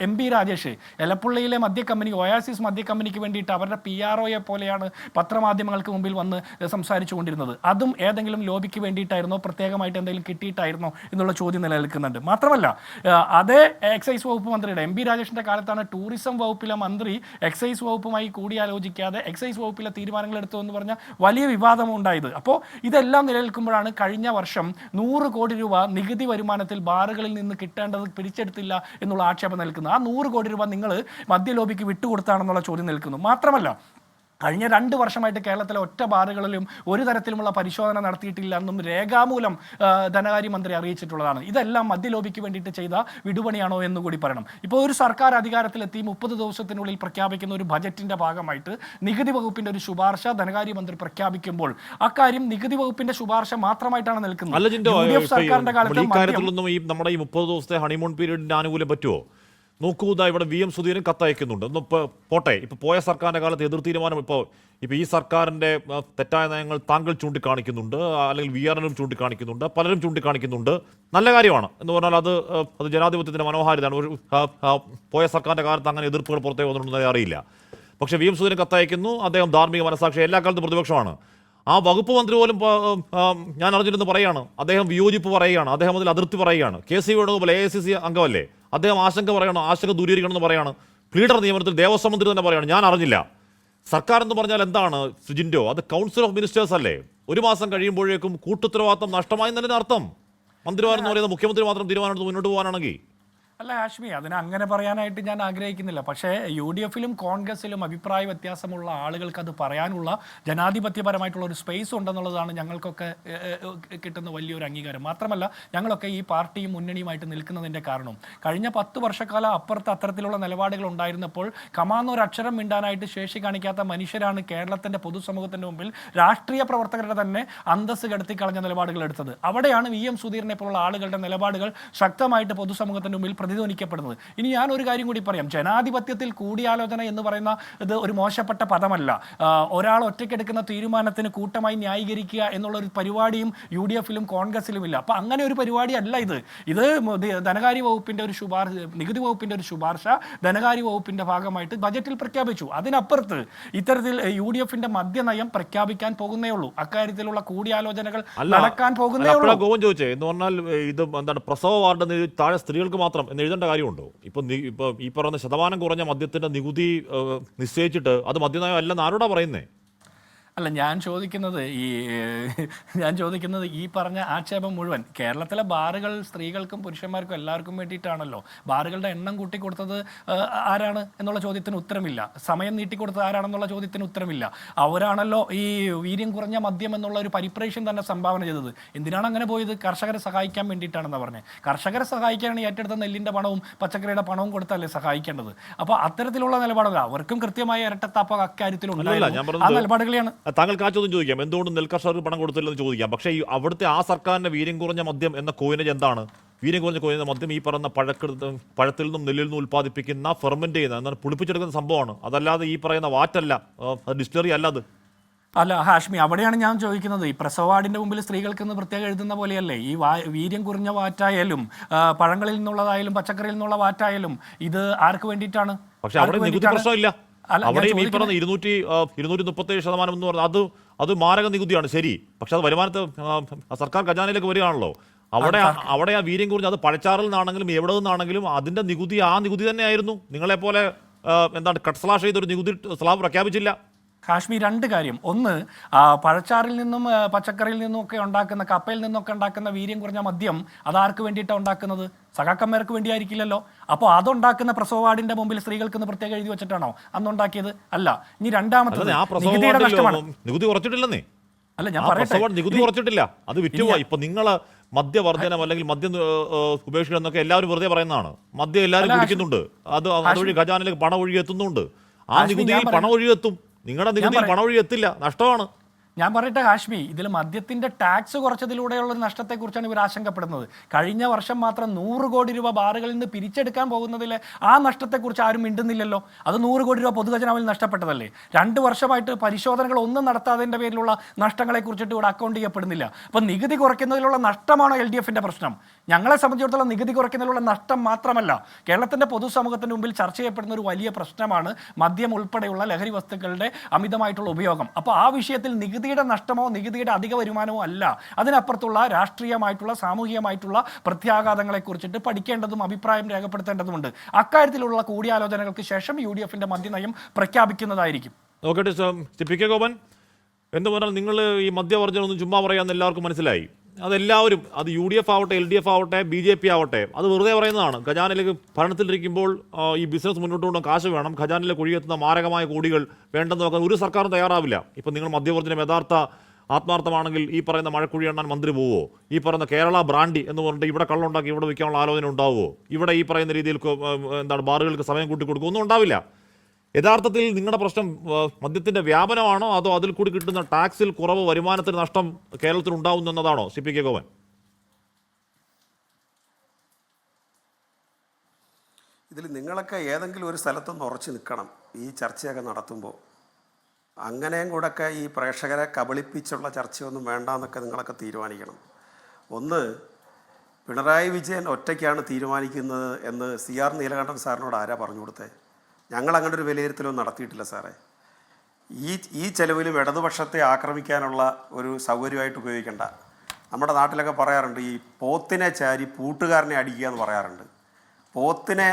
MP രാജേഷ് എലപ്പുള്ളിയിലെ മദ്യക്കമ്പനി ഒയാസിസ് മദ്യക്കമ്പനിക്ക് വേണ്ടിയിട്ട് അവരുടെ PROയെ പോലെയാണ് പത്രമാധ്യമങ്ങൾക്ക് മുമ്പിൽ വന്ന് സംസാരിച്ചു കൊണ്ടിരുന്നത്. അതും ഏതെങ്കിലും ലോബിക്ക് വേണ്ടിയിട്ടായിരുന്നോ, പ്രത്യേകമായിട്ട് എന്തെങ്കിലും കിട്ടിയിട്ടായിരുന്നോ എന്നുള്ള ചോദ്യം നിലനിൽക്കുന്നുണ്ട്. മാത്രമല്ല അതേ എക്സൈസ് വകുപ്പ് മന്ത്രിയുടെ MP രാജേഷിൻ്റെ കാലത്താണ് ടൂറിസം വകുപ്പിലെ മന്ത്രി എക്സൈസ് വകുപ്പുമായി കൂടിയാലോചിക്കാതെ എക്സൈസ് വകുപ്പിലെ തീരുമാനങ്ങൾ എടുത്തു എന്ന് പറഞ്ഞ വലിയ വിവാദം ഉണ്ടായത്. അപ്പോൾ ഇതെല്ലാം നിലനിൽക്കുമ്പോഴാണ് കഴിഞ്ഞ വർഷം 100 കോടി രൂപ നികുതി വരുമാനത്തിൽ ബാറുകളിൽ നിന്ന് കിട്ടേണ്ടത് പിടിച്ചെടുത്തില്ല എന്നുള്ള ആക്ഷേപം നിൽക്കുന്നത്. ആ 100 കോടി രൂപ നിങ്ങൾ മദ്യലോബിക്ക് വിട്ടുകൊടുത്താണെന്നുള്ള ചോദ്യം നിൽക്കുന്നു. മാത്രമല്ല കഴിഞ്ഞ 2 വർഷമായിട്ട് കേരളത്തിലെ ഒറ്റ ബാറുകളിലും ഒരു തരത്തിലുമുള്ള പരിശോധന നടത്തിയിട്ടില്ല എന്നും രേഖാമൂലം ധനകാര്യമന്ത്രി അറിയിച്ചിട്ടുള്ളതാണ്. ഇതെല്ലാം മദ്യലോബിക്ക് വേണ്ടിയിട്ട് ചെയ്ത വിടുപണിയാണോ എന്നുകൂടി പറയണം. ഇപ്പോൾ ഒരു സർക്കാർ അധികാരത്തിലെത്തി 30 ദിവസത്തിനുള്ളിൽ പ്രഖ്യാപിക്കുന്ന ഒരു ബജറ്റിന്റെ ഭാഗമായിട്ട് നികുതി വകുപ്പിന്റെ ഒരു ശുപാർശ ധനകാര്യമന്ത്രി പ്രഖ്യാപിക്കുമ്പോൾ അക്കാര്യം നികുതി വകുപ്പിന്റെ ശുപാർശ മാത്രമായിട്ടാണ് നിൽക്കുന്നത്. UDF സർക്കാരിന്റെ കാലത്ത് നമ്മുടെ ഈ 30 ദിവസത്തെ ഹണിമൂൺ പീരീഡിന്റെ ആനുകൂല്യം പറ്റുമോ? നോക്കൂ, ഇവിടെ VM സുധീരൻ കത്തയക്കുന്നുണ്ട്. ഒന്ന് പോട്ടെ, ഇപ്പോൾ പോയ സർക്കാരിൻ്റെ കാലത്ത് എതിർ തീരുമാനം ഇപ്പോൾ ഈ സർക്കാരിൻ്റെ തെറ്റായ നയങ്ങൾ താങ്കൾ ചൂണ്ടിക്കാണിക്കുന്നുണ്ട്, അല്ലെങ്കിൽ VRനും ചൂണ്ടിക്കാണിക്കുന്നുണ്ട്, പലരും ചൂണ്ടിക്കാണിക്കുന്നുണ്ട്. നല്ല കാര്യമാണ് എന്ന് പറഞ്ഞാൽ അത് ജനാധിപത്യത്തിൻ്റെ മനോഹാരിതയാണ്. ഒരു പോയ സർക്കാരിൻ്റെ കാലത്ത് അങ്ങനെ എതിർപ്പുകൾ പുറത്തേക്ക് വന്നിട്ടുണ്ടെന്ന് അറിയില്ല. പക്ഷേ VM സുധീരൻ കത്തയക്കുന്നു. അദ്ദേഹം ധാർമ്മിക മനസാക്ഷി, എല്ലാ കാലത്തും പ്രതിപക്ഷമാണ്. ആ വകുപ്പ് മന്ത്രി പോലും ഞാൻ അറിഞ്ഞിരുന്നു പറയുകയാണ്, അദ്ദേഹം വിയോജിപ്പ് പറയുകയാണ്, അദ്ദേഹം അതിൽ അതിർത്തി പറയുകയാണ്. KC വേണുഗോപാൽ AICC അംഗമല്ലേ, അദ്ദേഹം ആശങ്ക പറയണം, ആശങ്ക ദൂരീകരിക്കണം എന്ന് പറയാണ്. പ്ലീഡർ നിയമനത്തിൽ ദേവസ്വം മന്ത്രി തന്നെ പറയാണ് ഞാൻ അറിഞ്ഞില്ല. സർക്കാർ എന്ന് പറഞ്ഞാൽ എന്താണ് ജിൻഡോ? അത് കൗൺസിൽ ഓഫ് മിനിസ്റ്റേഴ്സ് അല്ലേ? 1 മാസം കഴിയുമ്പോഴേക്കും കൂട്ടുത്തരവാദിത്തം നഷ്ടമായി എന്നതിന് അർത്ഥം. മന്ത്രിമാരെന്ന് പറയുന്നത് മുഖ്യമന്ത്രി മാത്രം തീരുമാനമെടുത്ത് മുന്നോട്ട് പോകാനാണെങ്കിൽ അല്ല ഹാഷ്മി, അതിനെ അങ്ങനെ പറയാനായിട്ട് ഞാൻ ആഗ്രഹിക്കുന്നില്ല. പക്ഷേ UDFലും കോൺഗ്രസിലും അഭിപ്രായ വ്യത്യാസമുള്ള ആളുകൾക്ക് അത് പറയാനുള്ള ജനാധിപത്യപരമായിട്ടുള്ള ഒരു സ്പേസ് ഉണ്ടെന്നുള്ളതാണ് ഞങ്ങൾക്കൊക്കെ കിട്ടുന്ന വലിയൊരു അംഗീകാരം. മാത്രമല്ല ഞങ്ങളൊക്കെ ഈ പാർട്ടിയും മുന്നണിയുമായിട്ട് നിൽക്കുന്നതിൻ്റെ കാരണം കഴിഞ്ഞ 10 വർഷക്കാലം അപ്പുറത്ത് അത്തരത്തിലുള്ള നിലപാടുകൾ ഉണ്ടായിരുന്നപ്പോൾ കമാന്നൊരക്ഷരം മിണ്ടാനായിട്ട് ശേഷി കാണിക്കാത്ത മനുഷ്യരാണ് കേരളത്തിൻ്റെ പൊതുസമൂഹത്തിൻ്റെ മുമ്പിൽ രാഷ്ട്രീയ പ്രവർത്തകരുടെ തന്നെ അന്തസ്സ് കടത്തിക്കളഞ്ഞ നിലപാടുകൾ എടുത്തത്. അവിടെയാണ് VM സുധീരനെ പോലുള്ള ആളുകളുടെ നിലപാടുകൾ ശക്തമായിട്ട് പൊതുസമൂഹത്തിൻ്റെ മുമ്പിൽ പ്രതിധ്വനിക്കപ്പെടുന്നത്. ഇനി ഞാൻ ഒരു കാര്യം കൂടി പറയാം, ജനാധിപത്യത്തിൽ കൂടിയാലോചന എന്ന് പറയുന്ന ഇത് ഒരു മോശപ്പെട്ട പദമല്ല. ഒരാൾ ഒറ്റയ്ക്കെടുക്കുന്ന തീരുമാനത്തിന് കൂട്ടമായി ന്യായീകരിക്കുക എന്നുള്ളൊരു പരിപാടിയും UDFലും കോൺഗ്രസിലും ഇല്ല. അപ്പം അങ്ങനെ ഒരു പരിപാടി അല്ല ഇത്. ധനകാര്യ വകുപ്പിൻ്റെ ഒരു ശുപാർശ, നികുതി വകുപ്പിൻ്റെ ഒരു ശുപാർശ ധനകാര്യ വകുപ്പിൻ്റെ ഭാഗമായിട്ട് ബജറ്റിൽ പ്രഖ്യാപിച്ചു. അതിനപ്പുറത്ത് ഇത്തരത്തിൽ UDFന്റെ മദ്യനയം പ്രഖ്യാപിക്കാൻ പോകുന്നേ ഉള്ളൂ. അക്കാര്യത്തിലുള്ള കൂടിയാലോചനകൾ നടക്കാൻ പോകുന്നേ ഉള്ളൂ. ഗോവൻ ചോദിച്ചേ എന്ന് പറഞ്ഞാൽ ഇത് എന്താണ് പ്രസവ വാർഡ് താഴെ സ്ത്രീകൾക്ക് മാത്രം എന്ന് എഴുതേണ്ട കാര്യമുണ്ടോ? ഇപ്പോൾ ഈ പറയുന്ന ശതമാനം കുറഞ്ഞ മദ്യത്തിൻ്റെ നികുതി നിശ്ചയിച്ചിട്ട് അത് മദ്യനയം അല്ലെന്ന് ആരോടാ പറയുന്നേ? അല്ല, ഞാൻ ചോദിക്കുന്നത് ഈ പറഞ്ഞ ആക്ഷേപം മുഴുവൻ കേരളത്തിലെ ബാറുകൾ സ്ത്രീകൾക്കും പുരുഷന്മാർക്കും എല്ലാവർക്കും വേണ്ടിയിട്ടാണല്ലോ. ബാറുകളുടെ എണ്ണം കൂട്ടിക്കൊടുത്തത് ആരാണ് എന്നുള്ള ചോദ്യത്തിന് ഉത്തരമില്ല. സമയം നീട്ടിക്കൊടുത്തത് ആരാണെന്നുള്ള ചോദ്യത്തിന് ഉത്തരമില്ല. അവരാണല്ലോ ഈ വീര്യം കുറഞ്ഞ മദ്യം എന്നുള്ള ഒരു പരിപ്രേക്ഷ്യം തന്നെ സംഭാവന ചെയ്തത്. എന്തിനാണ് അങ്ങനെ പോയത്? കർഷകരെ സഹായിക്കാൻ വേണ്ടിയിട്ടാണെന്ന് പറഞ്ഞത്. കർഷകരെ സഹായിക്കാനാണ് ഏറ്റെടുത്ത നെല്ലിൻ്റെ പണവും പച്ചക്കറിയുടെ പണവും കൊടുത്തല്ലേ സഹായിക്കേണ്ടത്. അപ്പോൾ അത്തരത്തിലുള്ള നിലപാടുകൾ അവർക്കും കൃത്യമായ ഇരട്ടത്താപ്പ് അക്കാര്യത്തിലുണ്ടായിരുന്നു. ആ നിലപാടുകളെയാണ്. താങ്കൾക്ക് ആ ചോദ്യം ചോദിക്കാം, എന്തുകൊണ്ട് നെൽകർഷകർക്ക് പണം കൊടുത്തില്ലെന്ന് ചോദിക്കാം. പക്ഷേ അവിടുത്തെ ആ സർക്കാരിൻ്റെ വീര്യം കുറഞ്ഞ മദ്യം എന്ന കോയിനേജ് എന്താണ്? വീര്യം കുറഞ്ഞ കോയിന മദ്യം ഈ പറയുന്ന പഴത്തിൽ നിന്നും നെല്ലിൽ നിന്നും ഉൽപ്പാദിപ്പിക്കുന്ന ഫെർമെന്റ് ചെയ്യുന്ന എന്നാൽ പുളിപ്പിച്ചെടുക്കുന്ന സംഭവമാണ്. അതല്ലാതെ ഈ പറയുന്ന വാറ്റല്ല, ഡിസ്റ്റിലറി അല്ല അത്. അല്ല ഹാഷ്മി, അവിടെയാണ് ഞാൻ ചോദിക്കുന്നത്. ഈ പ്രസവവാർഡിൻ്റെ മുമ്പിൽ സ്ത്രീകൾക്ക് പ്രത്യേകം എഴുതുന്ന പോലെയല്ലേ ഈ വീര്യം കുറഞ്ഞ വാറ്റായാലും പഴങ്ങളിൽ നിന്നുള്ളതായാലും പച്ചക്കറിയിൽ നിന്നുള്ള വാറ്റായാലും ഇത് ആർക്ക് വേണ്ടിയിട്ടാണ്? പക്ഷെ അവിടെ നികുതി പ്രശ്നമില്ല. അവിടെ ഈ പറഞ്ഞ 237% എന്ന് പറഞ്ഞാൽ അത് മാരക നികുതിയാണ്, ശരി. പക്ഷെ അത് വരുമാനത്തെ സർക്കാർ ഖജാനയിലേക്ക് വരികയാണല്ലോ. അവിടെ ആ വീര്യം കുറഞ്ഞ അത് പഴച്ചാറിൽ നിന്നാണെങ്കിലും എവിടെ നിന്നാണെങ്കിലും അതിന്റെ നികുതി ആ നികുതി തന്നെയായിരുന്നു. നിങ്ങളെപ്പോലെ എന്താണ് കട്ട് സ്ലാഷ് ചെയ്തൊരു നികുതി സ്ലാബ് പ്രഖ്യാപിച്ചില്ല. കാശ്മീർ 2 കാര്യം. ഒന്ന്, പഴച്ചാറിൽ നിന്നും പച്ചക്കറിയിൽ നിന്നും ഒക്കെ ഉണ്ടാക്കുന്ന കപ്പയിൽ നിന്നൊക്കെ ഉണ്ടാക്കുന്ന വീര്യം കുറഞ്ഞ മദ്യം അതാർക്ക് വേണ്ടിയിട്ടാണ് ഉണ്ടാക്കുന്നത്? സഖാക്കന്മാർക്ക് വേണ്ടിയായിരിക്കില്ലല്ലോ. അപ്പോൾ അതുണ്ടാക്കുന്ന പ്രസവവാർഡിന്റെ മുമ്പിൽ സ്ത്രീകൾക്ക് പ്രത്യേകം എഴുതി വെച്ചിട്ടാണോ അന്നുണ്ടാക്കിയത്? അല്ല. ഇനി രണ്ടാമത്തത് നികുതിയുടെ നഷ്ടമാണ്. നികുതി കുറച്ചിട്ടില്ലെന്നേ. അല്ല, ഞാൻ ആ പറയട്ടെ, പ്രസവ നികുതി കുറച്ചിട്ടില്ല, അത് വിറ്റുപോയി. ഇപ്പൊ നിങ്ങൾ മദ്യവർദ്ധനം അല്ലെങ്കിൽ മദ്യം ഉപേക്ഷിക്കണം എന്നൊക്കെ എല്ലാവരും വെറുതെ പറയുന്നതാണ്. മദ്യം എല്ലാവരും കുടിക്കുന്നുണ്ട്, അതുവഴി ഖജാനിലേക്ക് പണം ഒഴുകി എത്തുന്നുണ്ട്. ആ നികുതിയിൽ പണം ഒഴുകി എത്തും, നിങ്ങളുടെ നികുതിയിൽ പണം ഒഴുകി എത്തില്ല, നഷ്ടമാണ്. ഞാൻ പറയട്ടെ ഹാഷ്മി, ഇതിൽ മദ്യത്തിന്റെ ടാക്സ് കുറച്ചതിലൂടെയുള്ള ഒരു നഷ്ടത്തെക്കുറിച്ചാണ് ഇവർ ആശങ്കപ്പെടുന്നത്. കഴിഞ്ഞ വർഷം മാത്രം 100 കോടി രൂപ ബാറുകളിൽ നിന്ന് പിരിച്ചെടുക്കാൻ പോകുന്നതിൽ ആ നഷ്ടത്തെക്കുറിച്ച് ആരും മിണ്ടുന്നില്ലല്ലോ. അത് 100 കോടി രൂപ പൊതുഖജനാവിൽ നഷ്ടപ്പെട്ടതല്ലേ? 2 വർഷമായിട്ട് പരിശോധനകൾ ഒന്നും നടത്താതിൻ്റെ പേരിലുള്ള നഷ്ടങ്ങളെ കുറിച്ചിട്ട് ഇവിടെ അക്കൗണ്ട് ചെയ്യപ്പെടുന്നില്ല. അപ്പം നികുതി കുറയ്ക്കുന്നതിലുള്ള നഷ്ടമാണോ LDFന്റെ പ്രശ്നം? ഞങ്ങളെ സംബന്ധിച്ചിടത്തോളം നികുതി കുറയ്ക്കുന്നതിലുള്ള നഷ്ടം മാത്രമല്ല, കേരളത്തിന്റെ പൊതുസമൂഹത്തിന്റെ മുമ്പിൽ ചർച്ച ചെയ്യപ്പെടുന്ന ഒരു വലിയ പ്രശ്നമാണ് മദ്യം ഉൾപ്പെടെയുള്ള ലഹരി വസ്തുക്കളുടെ അമിതമായിട്ടുള്ള ഉപയോഗം. അപ്പോൾ ആ വിഷയത്തിൽ നികുതിയുടെ നഷ്ടമോ നികുതിയുടെ അധിക വരുമാനമോ അല്ല, അതിനപ്പുറത്തുള്ള രാഷ്ട്രീയമായിട്ടുള്ള സാമൂഹികമായിട്ടുള്ള പ്രത്യാഘാതങ്ങളെ കുറിച്ചിട്ട് പഠിക്കേണ്ടതും അഭിപ്രായം രേഖപ്പെടുത്തേണ്ടതുമുണ്ട്. അക്കാര്യത്തിലുള്ള കൂടിയാലോചനകൾക്ക് ശേഷം UDFന്റെ മദ്യനയം പ്രഖ്യാപിക്കുന്നതായിരിക്കും. പി.കെ. ഗോപൻ, എന്ന് പറഞ്ഞാൽ നിങ്ങൾ ഈ മദ്യവർജ്ജനം ഒന്നും ചുമ്മാ പറയാമെന്ന് എല്ലാവർക്കും മനസ്സിലായി. അതെല്ലാവരും, അത് UDF ആവട്ടെ, LDF ആവട്ടെ, BJP ആവട്ടെ, അത് വെറുതെ പറയുന്നതാണ്. ഖജാനിലേക്ക് ഭരണത്തിലിരിക്കുമ്പോൾ ഈ ബിസിനസ് മുന്നോട്ട് കൊണ്ടുപോകാൻ കാശ് വേണം, ഖജാനിലേക്ക് ഒഴുകിയെത്തുന്ന മാരകമായ കോടികൾ വേണ്ടെന്ന് നോക്കാൻ ഒരു സർക്കാരും തയ്യാറാവില്ല. ഇപ്പം നിങ്ങൾ മദ്യവർജ്ജനം യഥാർത്ഥ ആത്മാർത്ഥമാണെങ്കിൽ ഈ പറയുന്ന മഴക്കുഴി എണ്ണാൻ മന്ത്രി പോവോ? ഈ പറയുന്ന കേരള ബ്രാൻഡി എന്ന് പറഞ്ഞിട്ട് ഇവിടെ കള്ളുണ്ടാക്കി ഇവിടെ വിൽക്കാനുള്ള ആലോചന ഉണ്ടാവുമോ? ഇവിടെ ഈ പറയുന്ന രീതിയിൽ എന്താണ് ബാറുകൾക്ക് സമയം കൂട്ടി കൊടുക്കുക? ഒന്നും ഉണ്ടാവില്ല. യഥാർത്ഥത്തിൽ നിങ്ങളുടെ പ്രശ്നം മദ്യത്തിന്റെ വ്യാപനമാണോ, അതോ അതിൽ കൂടി കിട്ടുന്ന ടാക്സിൽ കുറവ്, വരുമാനത്തിന് നഷ്ടം കേരളത്തിൽ ഉണ്ടാവുന്നു എന്നതാണോ പി.കെ. ഗോപൻ? ഇതിൽ നിങ്ങളൊക്കെ ഏതെങ്കിലും ഒരു സ്ഥലത്തൊന്ന് ഉറച്ചു നിൽക്കണം ഈ ചർച്ചയൊക്കെ നടത്തുമ്പോൾ. അങ്ങനെയും കൂടെയൊക്കെ ഈ പ്രേക്ഷകരെ കബളിപ്പിച്ചുള്ള ചർച്ചയൊന്നും വേണ്ടെന്നൊക്കെ നിങ്ങളൊക്കെ തീരുമാനിക്കണം. ഒന്ന്, പിണറായി വിജയൻ ഒറ്റയ്ക്കാണ് തീരുമാനിക്കുന്നത് എന്ന് CR നീലകണ്ഠൻ സാറിനോട് ആരാ പറഞ്ഞു കൊടുത്തേ? ഞങ്ങൾ അങ്ങനെ ഒരു വിലയിരുത്തലൊന്നും നടത്തിയിട്ടില്ല സാറേ. ഈ ചെലവിലും ഇടതുപക്ഷത്തെ ആക്രമിക്കാനുള്ള ഒരു സൗകര്യമായിട്ട് ഉപയോഗിക്കേണ്ട. നമ്മുടെ നാട്ടിലൊക്കെ പറയാറുണ്ട്, ഈ പോത്തിനെ ചാരി പൂട്ടുകാരനെ അടിക്കുക എന്ന് പറയാറുണ്ട്. പോത്തിനെ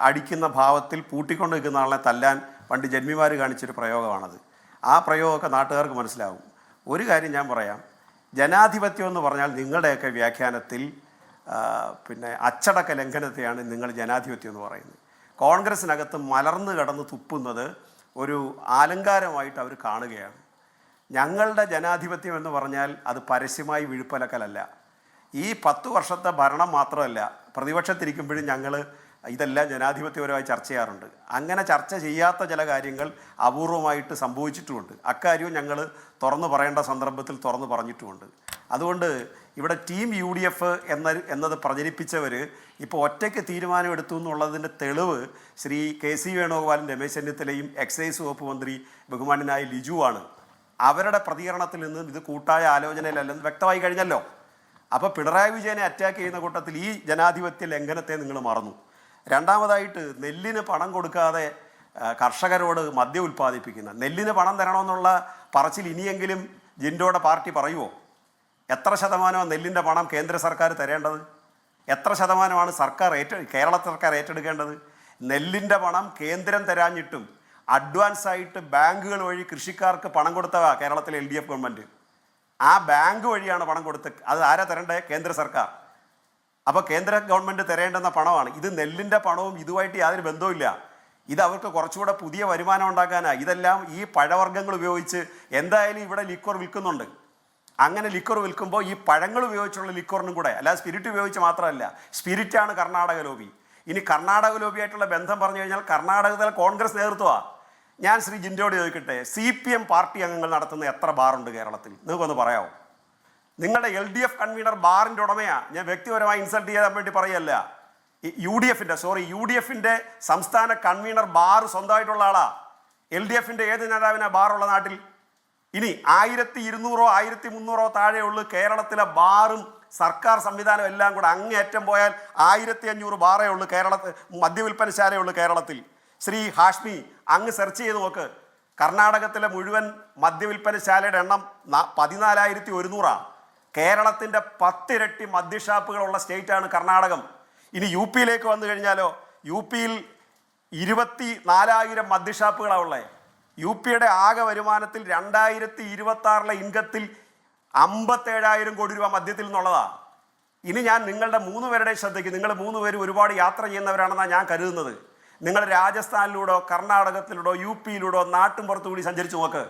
അടിക്കുന്ന ഭാവത്തിൽ പൂട്ടിക്കൊണ്ട് നിൽക്കുന്ന ആളെ തല്ലാൻ പണ്ട് ജന്മിമാർ കാണിച്ചൊരു പ്രയോഗമാണത്. ആ പ്രയോഗമൊക്കെ നാട്ടുകാർക്ക് മനസ്സിലാവും. ഒരു കാര്യം ഞാൻ പറയാം, ജനാധിപത്യം എന്ന് പറഞ്ഞാൽ നിങ്ങളുടെയൊക്കെ വ്യാഖ്യാനത്തിൽ പിന്നെ അച്ചടക്ക ലംഘനത്തെയാണ് നിങ്ങൾ ജനാധിപത്യം എന്ന് പറയുന്നത്. കോൺഗ്രസിനകത്ത് മലർന്നു കിടന്ന് തുപ്പുന്നത് ഒരു ആലങ്കാരമായിട്ട് അവർ കാണുകയാണ്. ഞങ്ങളുടെ ജനാധിപത്യം എന്ന് പറഞ്ഞാൽ അത് പരസ്യമായി വിഴുപ്പലക്കലല്ല. ഈ 10 വർഷത്തെ ഭരണം മാത്രമല്ല, പ്രതിപക്ഷത്തിരിക്കുമ്പോഴും ഞങ്ങൾ ഇതെല്ലാം ജനാധിപത്യപരമായി ചർച്ച ചെയ്യാറുണ്ട്. അങ്ങനെ ചർച്ച ചെയ്യാത്ത ചില കാര്യങ്ങൾ അപൂർവമായിട്ട് സംഭവിച്ചിട്ടുമുണ്ട്. അക്കാര്യവും ഞങ്ങൾ തുറന്നു പറയേണ്ട സന്ദർഭത്തിൽ തുറന്നു പറഞ്ഞിട്ടുമുണ്ട്. അതുകൊണ്ട് ഇവിടെ ടീം UDF എന്നത് പ്രചരിപ്പിച്ചവർ ഇപ്പോൾ ഒറ്റയ്ക്ക് തീരുമാനമെടുത്തു എന്നുള്ളതിൻ്റെ തെളിവ് ശ്രീ KC വേണുഗോപാലും രമേശ് ചെന്നിത്തലയും എക്സൈസ് വകുപ്പ് മന്ത്രി ബഹുമാന്യനായ ലിജുവാണ്. അവരുടെ പ്രതികരണത്തിൽ നിന്ന് ഇത് കൂട്ടായ ആലോചനയിലല്ലെന്ന് വ്യക്തമായി കഴിഞ്ഞല്ലോ. അപ്പോൾ പിണറായി വിജയനെ അറ്റാക്ക് ചെയ്യുന്ന കൂട്ടത്തിൽ ഈ ജനാധിപത്യ ലംഘനത്തെ നിങ്ങൾ മറന്നു. രണ്ടാമതായിട്ട്, നെല്ലിന് പണം കൊടുക്കാതെ കർഷകരോട് മദ്യം ഉൽപ്പാദിപ്പിക്കുന്ന, നെല്ലിന് പണം തരണമെന്നുള്ള പറച്ചിൽ ഇനിയെങ്കിലും ജിൻഡോയുടെ പാർട്ടി പറയുമോ? എത്ര ശതമാനമാണ് നെല്ലിൻ്റെ പണം കേന്ദ്ര സർക്കാർ തരേണ്ടത്? എത്ര ശതമാനമാണ് കേരള സർക്കാർ ഏറ്റെടുക്കേണ്ടത്? നെല്ലിൻ്റെ പണം കേന്ദ്രം തരാഞ്ഞിട്ടും അഡ്വാൻസായിട്ട് ബാങ്കുകൾ വഴി കൃഷിക്കാർക്ക് പണം കൊടുത്തതാ കേരളത്തിലെ LDF ഗവൺമെൻറ്. ആ ബാങ്ക് വഴിയാണ് പണം കൊടുത്ത്. അത് ആരാ തരേണ്ടത്? കേന്ദ്ര സർക്കാർ. അപ്പോൾ കേന്ദ്ര ഗവൺമെൻറ് തരേണ്ടുന്ന പണമാണ്. ഇത് നെല്ലിൻ്റെ പണവും ഇതുമായിട്ട് യാതൊരു ബന്ധവുമില്ല. ഇത് അവർക്ക് കുറച്ചുകൂടെ പുതിയ വരുമാനം ഉണ്ടാക്കാനാണ്. ഇതെല്ലാം ഈ പഴവർഗ്ഗങ്ങൾ ഉപയോഗിച്ച് എന്തായാലും ഇവിടെ ലിക്വർ വിൽക്കുന്നുണ്ട്. അങ്ങനെ ലിക്വർ വിൽക്കുമ്പോൾ ഈ പഴങ്ങൾ ഉപയോഗിച്ചുള്ള ലിക്വറിനും കൂടെ, അല്ലാതെ സ്പിരിറ്റ് ഉപയോഗിച്ച് മാത്രമല്ല. സ്പിരിറ്റാണ് കർണാടക ലോബി. ഇനി കർണാടക ലോബിയായിട്ടുള്ള ബന്ധം പറഞ്ഞു കഴിഞ്ഞാൽ കർണാടകത്തിലെ കോൺഗ്രസ് നേതൃത്വമാണ്. ഞാൻ ശ്രീ ജിൻഡോട് ചോദിക്കട്ടെ, CPM പാർട്ടി അംഗങ്ങൾ നടത്തുന്ന എത്ര ബാറുണ്ട് കേരളത്തിൽ? നിങ്ങൾക്കൊന്ന് പറയാമോ? നിങ്ങളുടെ LDF കൺവീനർ ബാറിൻ്റെ ഉടമയാണ്. ഞാൻ വ്യക്തിപരമായി ഇൻസൾട്ട് ചെയ്യാൻ വേണ്ടി പറയല്ല. UDFന്റെ സംസ്ഥാന കൺവീനർ ബാർ സ്വന്തമായിട്ടുള്ള ആളാ. LDFന്റെ ഏത് നേതാവിനാ ബാറുള്ള നാട്ടിൽ? ഇനി 1200 1300 താഴെയുള്ളൂ കേരളത്തിലെ ബാറും സർക്കാർ സംവിധാനം എല്ലാം കൂടെ. അങ്ങേയറ്റം പോയാൽ 1500 ബാറേ ഉള്ളൂ കേരളത്തിൽ, മദ്യവിൽപ്പനശാലയുള്ളൂ കേരളത്തിൽ. ശ്രീ ഹാഷ്മി, അങ്ങ് സെർച്ച് ചെയ്ത് നോക്ക്. കർണാടകത്തിലെ മുഴുവൻ മദ്യവിൽപ്പനശാലയുടെ എണ്ണം 14,100. കേരളത്തിൻ്റെ 10 ഇരട്ടി മദ്യഷാപ്പുകളുള്ള സ്റ്റേറ്റാണ് കർണാടകം. ഇനി UPയിലേക്ക് വന്നു കഴിഞ്ഞാലോ, UPയിൽ 24,000 മദ്യഷാപ്പുകളാണ് ഉള്ളത്. UPയുടെ ആകെ വരുമാനത്തിൽ 2026 ഇൻകത്തിൽ 57,000 കോടി രൂപ മദ്യത്തിൽ നിന്നുള്ളതാണ്. ഇനി ഞാൻ നിങ്ങളുടെ 3 പേരുടെ ശ്രദ്ധയ്ക്ക്, നിങ്ങൾ 3 പേരും ഒരുപാട് യാത്ര ചെയ്യുന്നവരാണെന്നാണ് ഞാൻ കരുതുന്നത്. നിങ്ങൾ രാജസ്ഥാനിലൂടെ, കർണാടകത്തിലൂടെ, UPയിലൂടെ നാട്ടും പുറത്തുകൂടി സഞ്ചരിച്ചു നോക്ക്.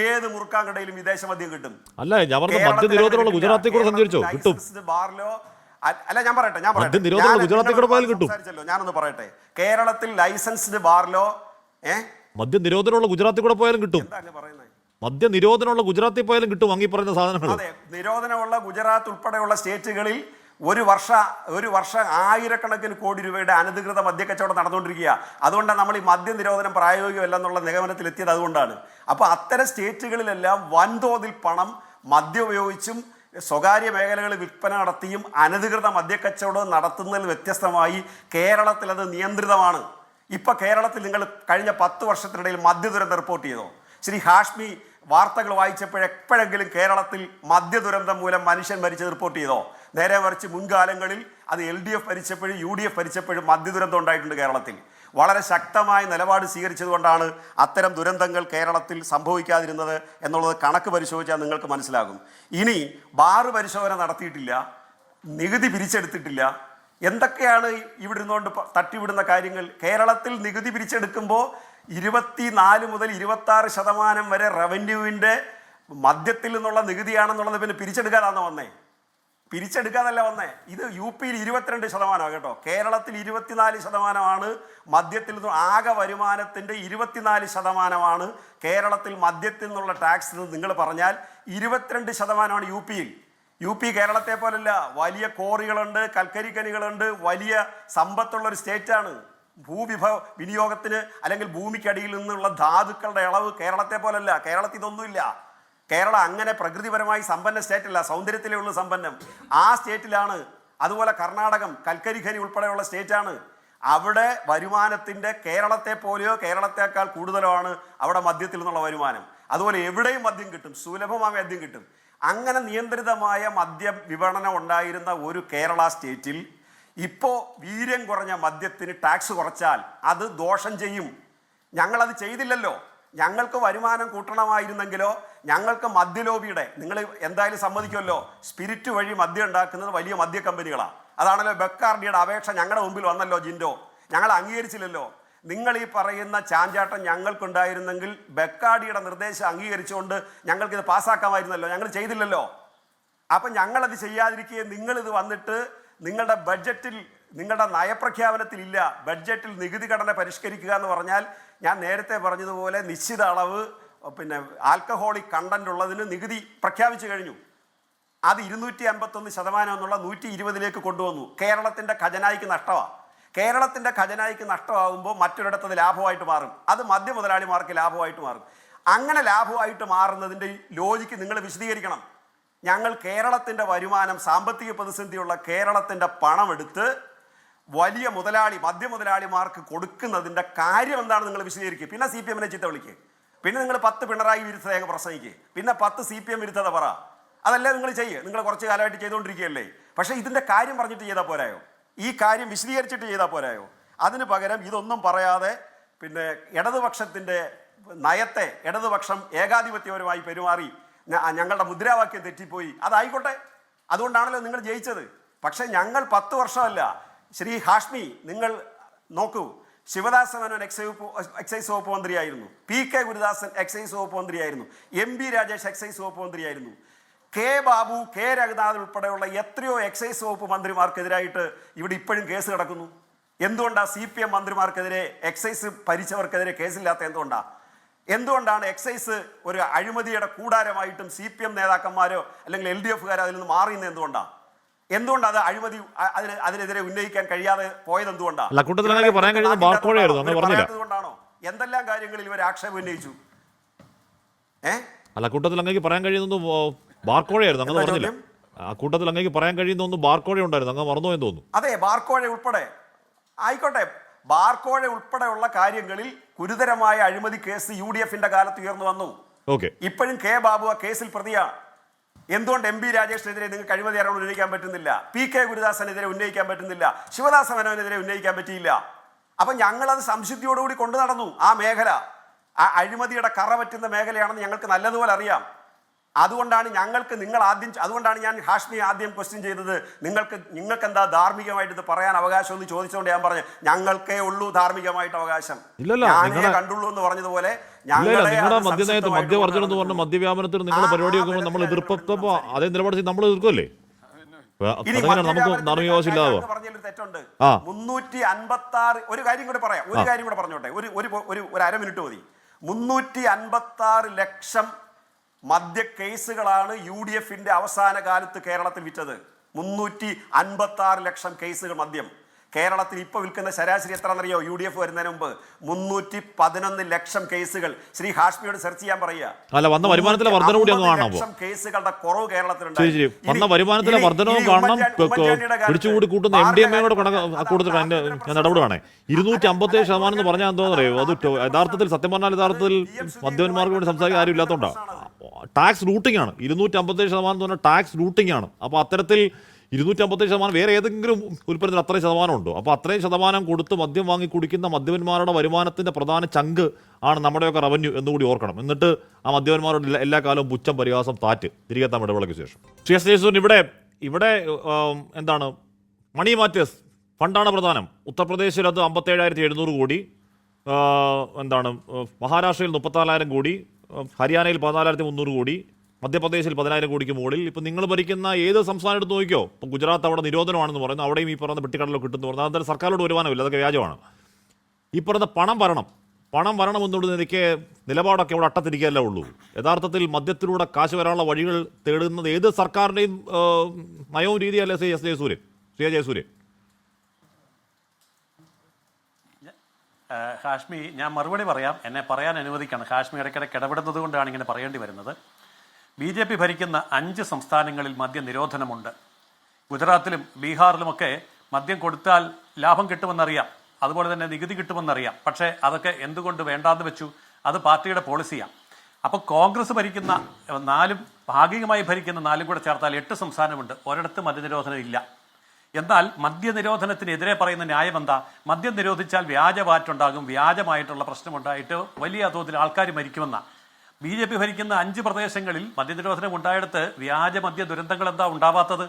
ഏത് മുറുക്കാങ്കടയിലും വിദേശ മദ്യം കിട്ടും. അല്ല, ഞാൻ പറഞ്ഞ മദ്യ നിരോധനമുള്ള ഗുജറാത്തിൽ കൂടെ സഞ്ചരിച്ചോ? കിട്ടും. ബാറിലോ അല്ല, ഞാൻ പറയട്ടെ ഗുജറാത്തിൽ കൂടെ പോയാൽ കിട്ടും. ഞാനൊന്ന് പറയട്ടെ, കേരളത്തിൽ ലൈസൻസ്ഡ് ബാറിലോ മദ്യ നിരോധനമുള്ള ഗുജറാത്തിൽ കൂടെ പോയാലും കിട്ടും. എന്താണ് പറയുന്നത്? മദ്യ നിരോധനമുള്ള ഗുജറാത്തിൽ പോയാലും കിട്ടും അങ്ങീ പറയുന്ന സാധനങ്ങൾ. അതെ, നിരോധനമുള്ള ഗുജറാത്ത് ഉൾപ്പെടെയുള്ള സ്റ്റേറ്റുകളിൽ ഒരു വർഷം ആയിരക്കണക്കിന് കോടി രൂപയുടെ അനധികൃത മദ്യക്കച്ചവടം നടന്നുകൊണ്ടിരിക്കുക. അതുകൊണ്ടാണ് നമ്മൾ ഈ മദ്യ നിരോധനം പ്രായോഗികമല്ല എന്നുള്ള നിഗമനത്തിൽ എത്തിയത്. അതുകൊണ്ടാണ്. അപ്പോൾ അത്തരം സ്റ്റേറ്റുകളിലെല്ലാം വൻതോതിൽ പണം മദ്യം ഉപയോഗിച്ചും സ്വകാര്യ മേഖലകളിൽ വിൽപ്പന നടത്തിയും അനധികൃത മദ്യക്കച്ചവടം നടത്തുന്നതിൽ വ്യത്യസ്തമായി കേരളത്തിൽ അത് നിയന്ത്രിതമാണ്. ഇപ്പം കേരളത്തിൽ നിങ്ങൾ കഴിഞ്ഞ 10 വർഷത്തിനിടയിൽ മദ്യദുരന്തം റിപ്പോർട്ട് ചെയ്തോ? ശ്രീ ഹാഷ്മി വാർത്തകൾ വായിച്ചപ്പോഴെപ്പോഴെങ്കിലും കേരളത്തിൽ മദ്യദുരന്തം മൂലം മനുഷ്യൻ മരിച്ചത് റിപ്പോർട്ട് ചെയ്തോ? നേരെ മറിച്ച് മുൻകാലങ്ങളിൽ അത് LDF ഭരിച്ചപ്പോഴും UDF ഭരിച്ചപ്പോഴും മദ്യദുരന്തം ഉണ്ടായിട്ടുണ്ട് കേരളത്തിൽ. വളരെ ശക്തമായ നിലപാട് സ്വീകരിച്ചതുകൊണ്ടാണ് അത്തരം ദുരന്തങ്ങൾ കേരളത്തിൽ സംഭവിക്കാതിരുന്നത് എന്നുള്ളത് കണക്ക് പരിശോധിച്ചാൽ നിങ്ങൾക്ക് മനസ്സിലാകും. ഇനി ബാറ് പരിശോധന നടത്തിയിട്ടില്ല, നികുതി പിരിച്ചെടുത്തിട്ടില്ല, എന്തൊക്കെയാണ് ഇവിടെ ഇരുന്നുകൊണ്ട് തട്ടിവിടുന്ന കാര്യങ്ങൾ. കേരളത്തിൽ നികുതി പിരിച്ചെടുക്കുമ്പോൾ 24 മുതൽ 26% വരെ റവന്യൂവിൻ്റെ മദ്യത്തിൽ നിന്നുള്ള നികുതിയാണെന്നുള്ളത് പിന്നെ പിരിച്ചെടുക്കാതാണോ വന്നേ? പിരിച്ചെടുക്കാതല്ല വന്നേ. ഇത് UP 22% കേട്ടോ. കേരളത്തിൽ 24% മദ്യത്തിൽ നിന്ന്. ആകെ വരുമാനത്തിൻ്റെ 24% കേരളത്തിൽ മദ്യത്തിൽ നിന്നുള്ള ടാക്സ് എന്ന് നിങ്ങൾ പറഞ്ഞാൽ 22% UP-യിൽ. UP കേരളത്തെ പോലല്ല. വലിയ കോറികളുണ്ട്, കൽക്കരിക്കനികളുണ്ട്, വലിയ സമ്പത്തുള്ളൊരു സ്റ്റേറ്റാണ്. വിനിയോഗത്തിന് അല്ലെങ്കിൽ ഭൂമിക്കടിയിൽ നിന്നുള്ള ധാതുക്കളുടെ അളവ് കേരളത്തെ പോലല്ല. കേരളത്തിൽ ഇതൊന്നുമില്ല. കേരളം അങ്ങനെ പ്രകൃതിപരമായി സമ്പന്ന സ്റ്റേറ്റല്ല, സൗന്ദര്യത്തിലേ ഉള്ളൂ സമ്പന്നം. ആ സ്റ്റേറ്റിലാണ്. അതുപോലെ കർണാടകം കൽക്കരിഖനി ഉൾപ്പെടെയുള്ള സ്റ്റേറ്റാണ്. അവിടെ വരുമാനത്തിൻ്റെ കേരളത്തെ പോലെയോ കേരളത്തെക്കാൾ കൂടുതലോ ആണ് അവിടെ മദ്യത്തിൽ നിന്നുള്ള വരുമാനം. അതുപോലെ എവിടെയും മദ്യം കിട്ടും, സുലഭമായ മദ്യം കിട്ടും. അങ്ങനെ നിയന്ത്രിതമായ മദ്യ വിപണനം ഉണ്ടായിരുന്ന ഒരു കേരള സ്റ്റേറ്റിൽ ഇപ്പോൾ വീര്യം കുറഞ്ഞ മദ്യത്തിന് ടാക്സ് കുറച്ചാൽ അത് ദോഷം ചെയ്യും. ഞങ്ങളത് ചെയ്തില്ലല്ലോ. ഞങ്ങൾക്ക് വരുമാനം കൂട്ടണമായിരുന്നെങ്കിലോ ഞങ്ങൾക്ക് മദ്യലോബിയുടെ, നിങ്ങൾ എന്തായാലും സമ്മതിക്കുമല്ലോ, സ്പിരിറ്റ് വഴി മദ്യം ഉണ്ടാക്കുന്നത് വലിയ മദ്യ കമ്പനികളാണ്. അതാണല്ലോ ബെക്കാർഡിയുടെ അപേക്ഷ ഞങ്ങളുടെ മുമ്പിൽ വന്നല്ലോ. ജിൻഡോ, ഞങ്ങൾ അംഗീകരിച്ചില്ലല്ലോ. നിങ്ങൾ ഈ പറയുന്ന ചാഞ്ചാട്ടം ഞങ്ങൾക്കുണ്ടായിരുന്നെങ്കിൽ ബെക്കാർഡിയുടെ നിർദ്ദേശം അംഗീകരിച്ചുകൊണ്ട് ഞങ്ങൾക്കിത് പാസ്സാക്കാമായിരുന്നല്ലോ. ഞങ്ങൾ ചെയ്തില്ലല്ലോ. അപ്പം ഞങ്ങളത് ചെയ്യാതിരിക്കുകയും നിങ്ങളിത് വന്നിട്ട് നിങ്ങളുടെ ബഡ്ജറ്റിൽ, നിങ്ങളുടെ നയപ്രഖ്യാപനത്തിൽ ഇല്ല. ബഡ്ജറ്റിൽ നികുതി ഘടന പരിഷ്കരിക്കുക എന്ന് പറഞ്ഞാൽ ഞാൻ നേരത്തെ പറഞ്ഞതുപോലെ നിശ്ചിത അളവ് ആൽക്കഹോളിക് കണ്ടന്റ് ഉള്ളതിന് നികുതി പ്രഖ്യാപിച്ചു കഴിഞ്ഞു. അത് 251% എന്നുള്ള 120 കൊണ്ടുവന്നു. കേരളത്തിൻ്റെ ഖജനായിക്ക് നഷ്ടമാണ്. കേരളത്തിൻ്റെ ഖജനായിക്ക് നഷ്ടമാകുമ്പോൾ മറ്റൊരിടത്തത് ലാഭമായിട്ട് മാറും. അത് മദ്യ മുതലാളിമാർക്ക് ലാഭമായിട്ട് മാറും. അങ്ങനെ ലാഭമായിട്ട് മാറുന്നതിൻ്റെ ലോജിക്ക് നിങ്ങൾ വിശദീകരിക്കണം. ഞങ്ങൾ കേരളത്തിൻ്റെ വരുമാനം, സാമ്പത്തിക പ്രതിസന്ധിയുള്ള കേരളത്തിൻ്റെ പണമെടുത്ത് വലിയ മദ്യ മുതലാളിമാർക്ക് കൊടുക്കുന്നതിൻ്റെ കാര്യം എന്താണെന്ന് നിങ്ങൾ വിശദീകരിക്കുക. പിന്നെ CPM-നെ ചീത്ത വിളിക്കുക. പിന്നെ നിങ്ങൾ 10 പിണറായി വിരുദ്ധത പ്രസംഗിക്കുക. പിന്നെ 10 CPM വിരുദ്ധത പറ. അതല്ലേ നിങ്ങൾ ചെയ്യുക. നിങ്ങൾ കുറച്ച് കാലമായിട്ട് ചെയ്തുകൊണ്ടിരിക്കുകയല്ലേ. പക്ഷേ ഇതിൻ്റെ കാര്യം പറഞ്ഞിട്ട് ചെയ്താൽ പോരായോ? ഈ കാര്യം വിശദീകരിച്ചിട്ട് ചെയ്താൽ പോരായോ? അതിന് പകരം ഇതൊന്നും പറയാതെ ഇടതുപക്ഷത്തിൻ്റെ നയത്തെ, ഇടതുപക്ഷം ഏകാധിപത്യപരമായി പെരുമാറി ഞങ്ങളുടെ മുദ്രാവാക്യം തെറ്റിപ്പോയി. അതായിക്കോട്ടെ, അതുകൊണ്ടാണല്ലോ നിങ്ങൾ ജയിച്ചത്. പക്ഷേ ഞങ്ങൾ 10 വർഷമല്ല. ശ്രീ ഹാഷ്മി, നിങ്ങൾ നോക്കൂ, ശിവദാസ മേനോൻ എക്സൈസ് വകുപ്പ് മന്ത്രിയായിരുന്നു, PK ഗുരുദാസൻ എക്സൈസ് വകുപ്പ് മന്ത്രിയായിരുന്നു, MB രാജേഷ് എക്സൈസ് വകുപ്പ് മന്ത്രിയായിരുന്നു, K ബാബു, K രഘുനാഥ് ഉൾപ്പെടെയുള്ള എത്രയോ എക്സൈസ് വകുപ്പ് മന്ത്രിമാർക്കെതിരായിട്ട് ഇവിടെ ഇപ്പോഴും കേസ് കിടക്കുന്നു. എന്തുകൊണ്ടാണ് CPM മന്ത്രിമാർക്കെതിരെ, എക്സൈസ് ഭരിച്ചവർക്കെതിരെ കേസില്ലാത്ത? എന്തുകൊണ്ടാണ് എക്സൈസ് ഒരു അഴിമതിയുടെ കൂടാരമായിട്ടും CPM നേതാക്കന്മാരോ അല്ലെങ്കിൽ LDF-കാരോ അതിൽ നിന്ന് മാറിയുന്നത്? എന്തുകൊണ്ടാണ് അത് അഴിമതി അതിനെതിരെ ഉന്നയിക്കാൻ കഴിയാതെ പോയത്? എന്തുകൊണ്ടാണോ? എന്തെല്ലാം കാര്യങ്ങളിൽ ഇവർ ആക്ഷേപം ഉന്നയിച്ചു? കൂട്ടത്തിൽ അങ്ങേക്ക് പറയാൻ കഴിയുന്ന ബാർക്കോഴയായിരുന്നു. അങ്ങനെ പറഞ്ഞില്ല. ആ കൂട്ടത്തിൽ അങ്ങേക്ക് പറയാൻ കഴിയുന്ന ബാർക്കോഴ ഉണ്ടായിരുന്നു. അങ്ങ് മറന്നു എന്ന് തോന്നുന്നു. അതെ, ബാർക്കോഴ ഉൾപ്പെടെ ആയിക്കോട്ടെ. ബാർക്കോഴ ഉൾപ്പെടെയുള്ള കാര്യങ്ങളിൽ ഗുരുതരമായ അഴിമതി കേസ് UDF-ന്റെ കാലത്ത് ഉയർന്നു വന്നു. ഇപ്പോഴും K ബാബു ആ കേസിൽ പ്രതിയാണ്. എന്തുകൊണ്ട് MB രാജേഷിനെതിരെ നിങ്ങൾക്ക് അഴിമതി ആരോപണം ഉന്നയിക്കാൻ പറ്റുന്നില്ല? PK ഗുരുദാസനെതിരെ ഉന്നയിക്കാൻ പറ്റുന്നില്ല? ശിവദാസ മേനോനെതിരെ ഉന്നയിക്കാൻ പറ്റിയില്ല? അപ്പം ഞങ്ങളത് സംശുദ്ധിയോടുകൂടി കൊണ്ടു നടന്നു. ആ മേഖല ആ അഴിമതിയുടെ കറ പറ്റുന്ന മേഖലയാണെന്ന് ഞങ്ങൾക്ക് നല്ലതുപോലെ അറിയാം. അതുകൊണ്ടാണ് അതുകൊണ്ടാണ് ഞാൻ ഹാഷ്മി ആദ്യം ക്വസ്റ്റ്യൻ ചെയ്തത്. നിങ്ങൾക്ക് എന്താ ധാർമ്മികമായിട്ട് ഇത് പറയാൻ അവകാശം എന്ന് ചോദിച്ചുകൊണ്ട് ഞാൻ പറഞ്ഞു, ഞങ്ങൾക്കേ ഉള്ളൂ ധാർമ്മികമായിട്ട് അവകാശം. ഞാനേ കണ്ടുള്ളൂ എന്ന് പറഞ്ഞതുപോലെ നിങ്ങളുടെ മദ്യനയത്ത് മദ്യവർജനം എന്ന് പറഞ്ഞ മദ്യവ്യാപനത്തിന് നിങ്ങളുടെ പരിപാടി വെക്കുമ്പോൾ നമ്മൾ എതിർപ്പോ അതേ നിലപാട് നമ്മൾ എതിർക്കുമല്ലേ? നമുക്ക് ധാർമ്മികാവശ്യം ഇല്ലാതെ തെറ്റുണ്ട്. 356 ഒരു കാര്യം കൂടെ പറയാം, ഒരു കാര്യം കൂടെ പറഞ്ഞോട്ടെ, ഒരു അര മിനിറ്റ് മതി. 356 ലക്ഷം മദ്യ കേസുകളാണ് UDFന്റെ അവസാന കാലത്ത് കേരളത്തിൽ വിറ്റത്. 356 ലക്ഷം കേസുകൾ മദ്യം കേരളത്തിൽ ഇപ്പോൾ വിൽക്കുന്ന ശരാശരി എത്രയെന്നറിയോ? UDF വരുന്നതിന് മുമ്പ് 311 ലക്ഷം കേസുകൾ. ശ്രീ ഹാഷ്മിയോട് സെർച്ച് ചെയ്യാൻ പറയുക. അല്ല, വന്ന വരുമാനത്തിലെ വർധന കൂടി അങ്ങ് കാണണം. കേസുകളുടെ കുറവ് കേരളത്തിലുണ്ട്. വന്ന വരുമാനത്തിലെ വർധനവും കാണണം. പിടിച്ചുകൂടി കൂട്ടുന്ന MDMA-യോട് കൂടുതൽ ഞാൻ ഇടപെടുകയാണേ. 257% എന്ന് പറഞ്ഞാൽ എന്തോന്നറിയോ? അത് യഥാർത്ഥത്തിൽ സത്യം പറഞ്ഞാൽ യഥാർത്ഥത്തിൽ മദ്യപന്മാർക്ക് വേണ്ടി സംസാരിക്കാൻ ആരും ഇല്ലാത്തതുകൊണ്ടാണ്. ടാക്സ് റൂട്ടിംഗ് ആണ്. 257% എന്ന് പറഞ്ഞാൽ ടാക്സ് റൂട്ടിംഗ് ആണ്. അപ്പോൾ അത്തരത്തിൽ 257% വേറെ ഏതെങ്കിലും ഉൽപ്പന്നത്തിന് അത്രയും ശതമാനം ഉണ്ടോ? അപ്പോൾ അത്രയും ശതമാനം കൊടുത്ത് മദ്യം വാങ്ങി കുടിക്കുന്ന മദ്യപന്മാരുടെ വരുമാനത്തിൻ്റെ പ്രധാന ചങ്ക് ആണ് നമ്മുടെയൊക്കെ റവന്യൂ എന്നുകൂടി ഓർക്കണം. എന്നിട്ട് ആ മദ്യപന്മാരോട് എല്ലാ കാലവും പുച്ഛം, പരിഹാസം, താറ്റ് തിരികെത്താൻ ഇടവേളയ്ക്ക് ശേഷം. ശ്രീ എസ് ജയസൂര്യൻ, ഇവിടെ എന്താണ് മണി മാറ്റേഴ്സ് ഫണ്ടാണ് പ്രധാനം. ഉത്തർപ്രദേശിൽ അത് 57,700 കോടി, എന്താണ് മഹാരാഷ്ട്രയിൽ 34,000 കോടി, ഹരിയാനയിൽ 14,300 കോടി, മധ്യപ്രദേശിൽ 10,000 കോടിക്ക് മുകളിൽ. ഇപ്പം നിങ്ങൾ ഭരിക്കുന്ന ഏത് സംസ്ഥാനം എടുത്ത് നോക്കിയോ, ഇപ്പം ഗുജറാത്ത് അവിടെ നിരോധനമാണെന്ന് പറയുന്നത്, അവിടെയും ഈ പറയുന്ന പെട്ടിക്കടലോ കിട്ടുമെന്ന് പറഞ്ഞാൽ അതെന്തായാലും സർക്കാരോട് വരുമാനമില്ല, അതൊക്കെ വ്യാജമാണ്. ഈ പറയുന്ന പണം വരണം എന്നുള്ളത് എനിക്ക് നിലപാടൊക്കെ അവിടെ അട്ടത്തിരിക്കുകയല്ലേ ഉള്ളൂ. യഥാർത്ഥത്തിൽ മദ്യത്തിലൂടെ കാശ് വരാനുള്ള വഴികൾ തേടുന്നത് ഏത് സർക്കാരിൻ്റെയും നയവും രീതിയല്ലേ ശ്രീ ജയസൂര്യൻ? ഹാഷ്മി, ഞാൻ മറുപടി പറയാം, എന്നെ പറയാൻ അനുവദിക്കണം. ഹാഷ്മി ഇടയ്ക്കിടയ്ക്ക് ഇടപെടുന്നത് കൊണ്ടാണ് ഇങ്ങനെ പറയേണ്ടി വരുന്നത്. BJP ഭരിക്കുന്ന 5 സംസ്ഥാനങ്ങളിൽ മദ്യ നിരോധനമുണ്ട്. ഗുജറാത്തിലും ബീഹാറിലുമൊക്കെ മദ്യം കൊടുത്താൽ ലാഭം കിട്ടുമെന്നറിയാം, അതുപോലെ തന്നെ നികുതി കിട്ടുമെന്നറിയാം. പക്ഷേ അതൊക്കെ എന്തുകൊണ്ട് വേണ്ടാന്ന് വെച്ചു? അത് പാർട്ടിയുടെ പോളിസിയാണ്. അപ്പോൾ കോൺഗ്രസ് ഭരിക്കുന്ന 4, ഭാഗികമായി ഭരിക്കുന്ന 4 കൂടെ ചേർത്താൽ 8 സംസ്ഥാനമുണ്ട്. ഒരിടത്ത് മദ്യനിരോധനം ഇല്ല. എന്നാൽ മദ്യനിരോധനത്തിനെതിരെ പറയുന്ന ന്യായം എന്താ? മദ്യം നിരോധിച്ചാൽ വ്യാജവാറ്റുണ്ടാകും, വ്യാജമായിട്ടുള്ള പ്രശ്നമുണ്ടായിട്ട് വലിയ തോതിൽ ആൾക്കാർ മരിക്കുമെന്നാണ്. BJP ഭരിക്കുന്ന 5 പ്രദേശങ്ങളിൽ മദ്യനിരോധനം ഉണ്ടായിടത്ത് വ്യാജമദ്യ ദുരന്തങ്ങൾ എന്താ ഉണ്ടാവാത്തത്?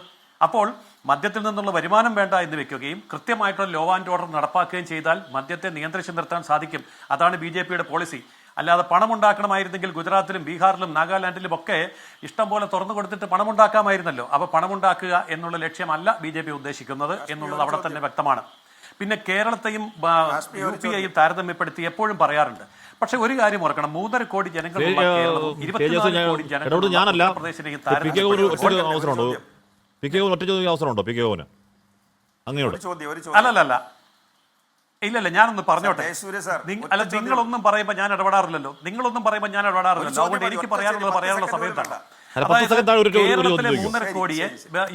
അപ്പോൾ മദ്യത്തിൽ നിന്നുള്ള വരുമാനം വേണ്ട എന്ന് വെക്കുകയും കൃത്യമായിട്ടുള്ള ലോ ആൻഡ് ഓർഡർ നടപ്പാക്കുകയും ചെയ്താൽ മദ്യത്തെ നിയന്ത്രിച്ചു നിർത്താൻ സാധിക്കും. അതാണ് BJPയുടെ പോളിസി. അല്ലാതെ പണമുണ്ടാക്കണമായിരുന്നെങ്കിൽ ഗുജറാത്തിലും ബീഹാറിലും നാഗാലാൻഡിലും ഒക്കെ ഇഷ്ടം പോലെ തുറന്നു കൊടുത്തിട്ട് പണമുണ്ടാക്കാമായിരുന്നല്ലോ. അപ്പോൾ പണമുണ്ടാക്കുക എന്നുള്ള ലക്ഷ്യമല്ല BJP ഉദ്ദേശിക്കുന്നത് എന്നുള്ളത് അവിടെ തന്നെ വ്യക്തമാണ്. പിന്നെ കേരളത്തെയും UP-യെയും താരതമ്യപ്പെടുത്തി എപ്പോഴും പറയാറുണ്ട്. പക്ഷെ ഒരു കാര്യം ഓർക്കണം, 3.5 കോടി ജനങ്ങളുള്ള കേരളവും 24 കോടി ജനങ്ങളുള്ള ഉത്തർപ്രദേശിനെയും അല്ലല്ല ഇല്ലല്ല, ഞാനൊന്ന് പറഞ്ഞോട്ടെ. അല്ല, നിങ്ങളൊന്നും പറയുമ്പോൾ ഞാൻ ഇടപെടാറില്ലല്ലോ. അതുകൊണ്ട് എനിക്ക് പറയാനുള്ള സമയത്താണ്. അതായത് കേരളത്തിലെ 3.5 കോടിയെ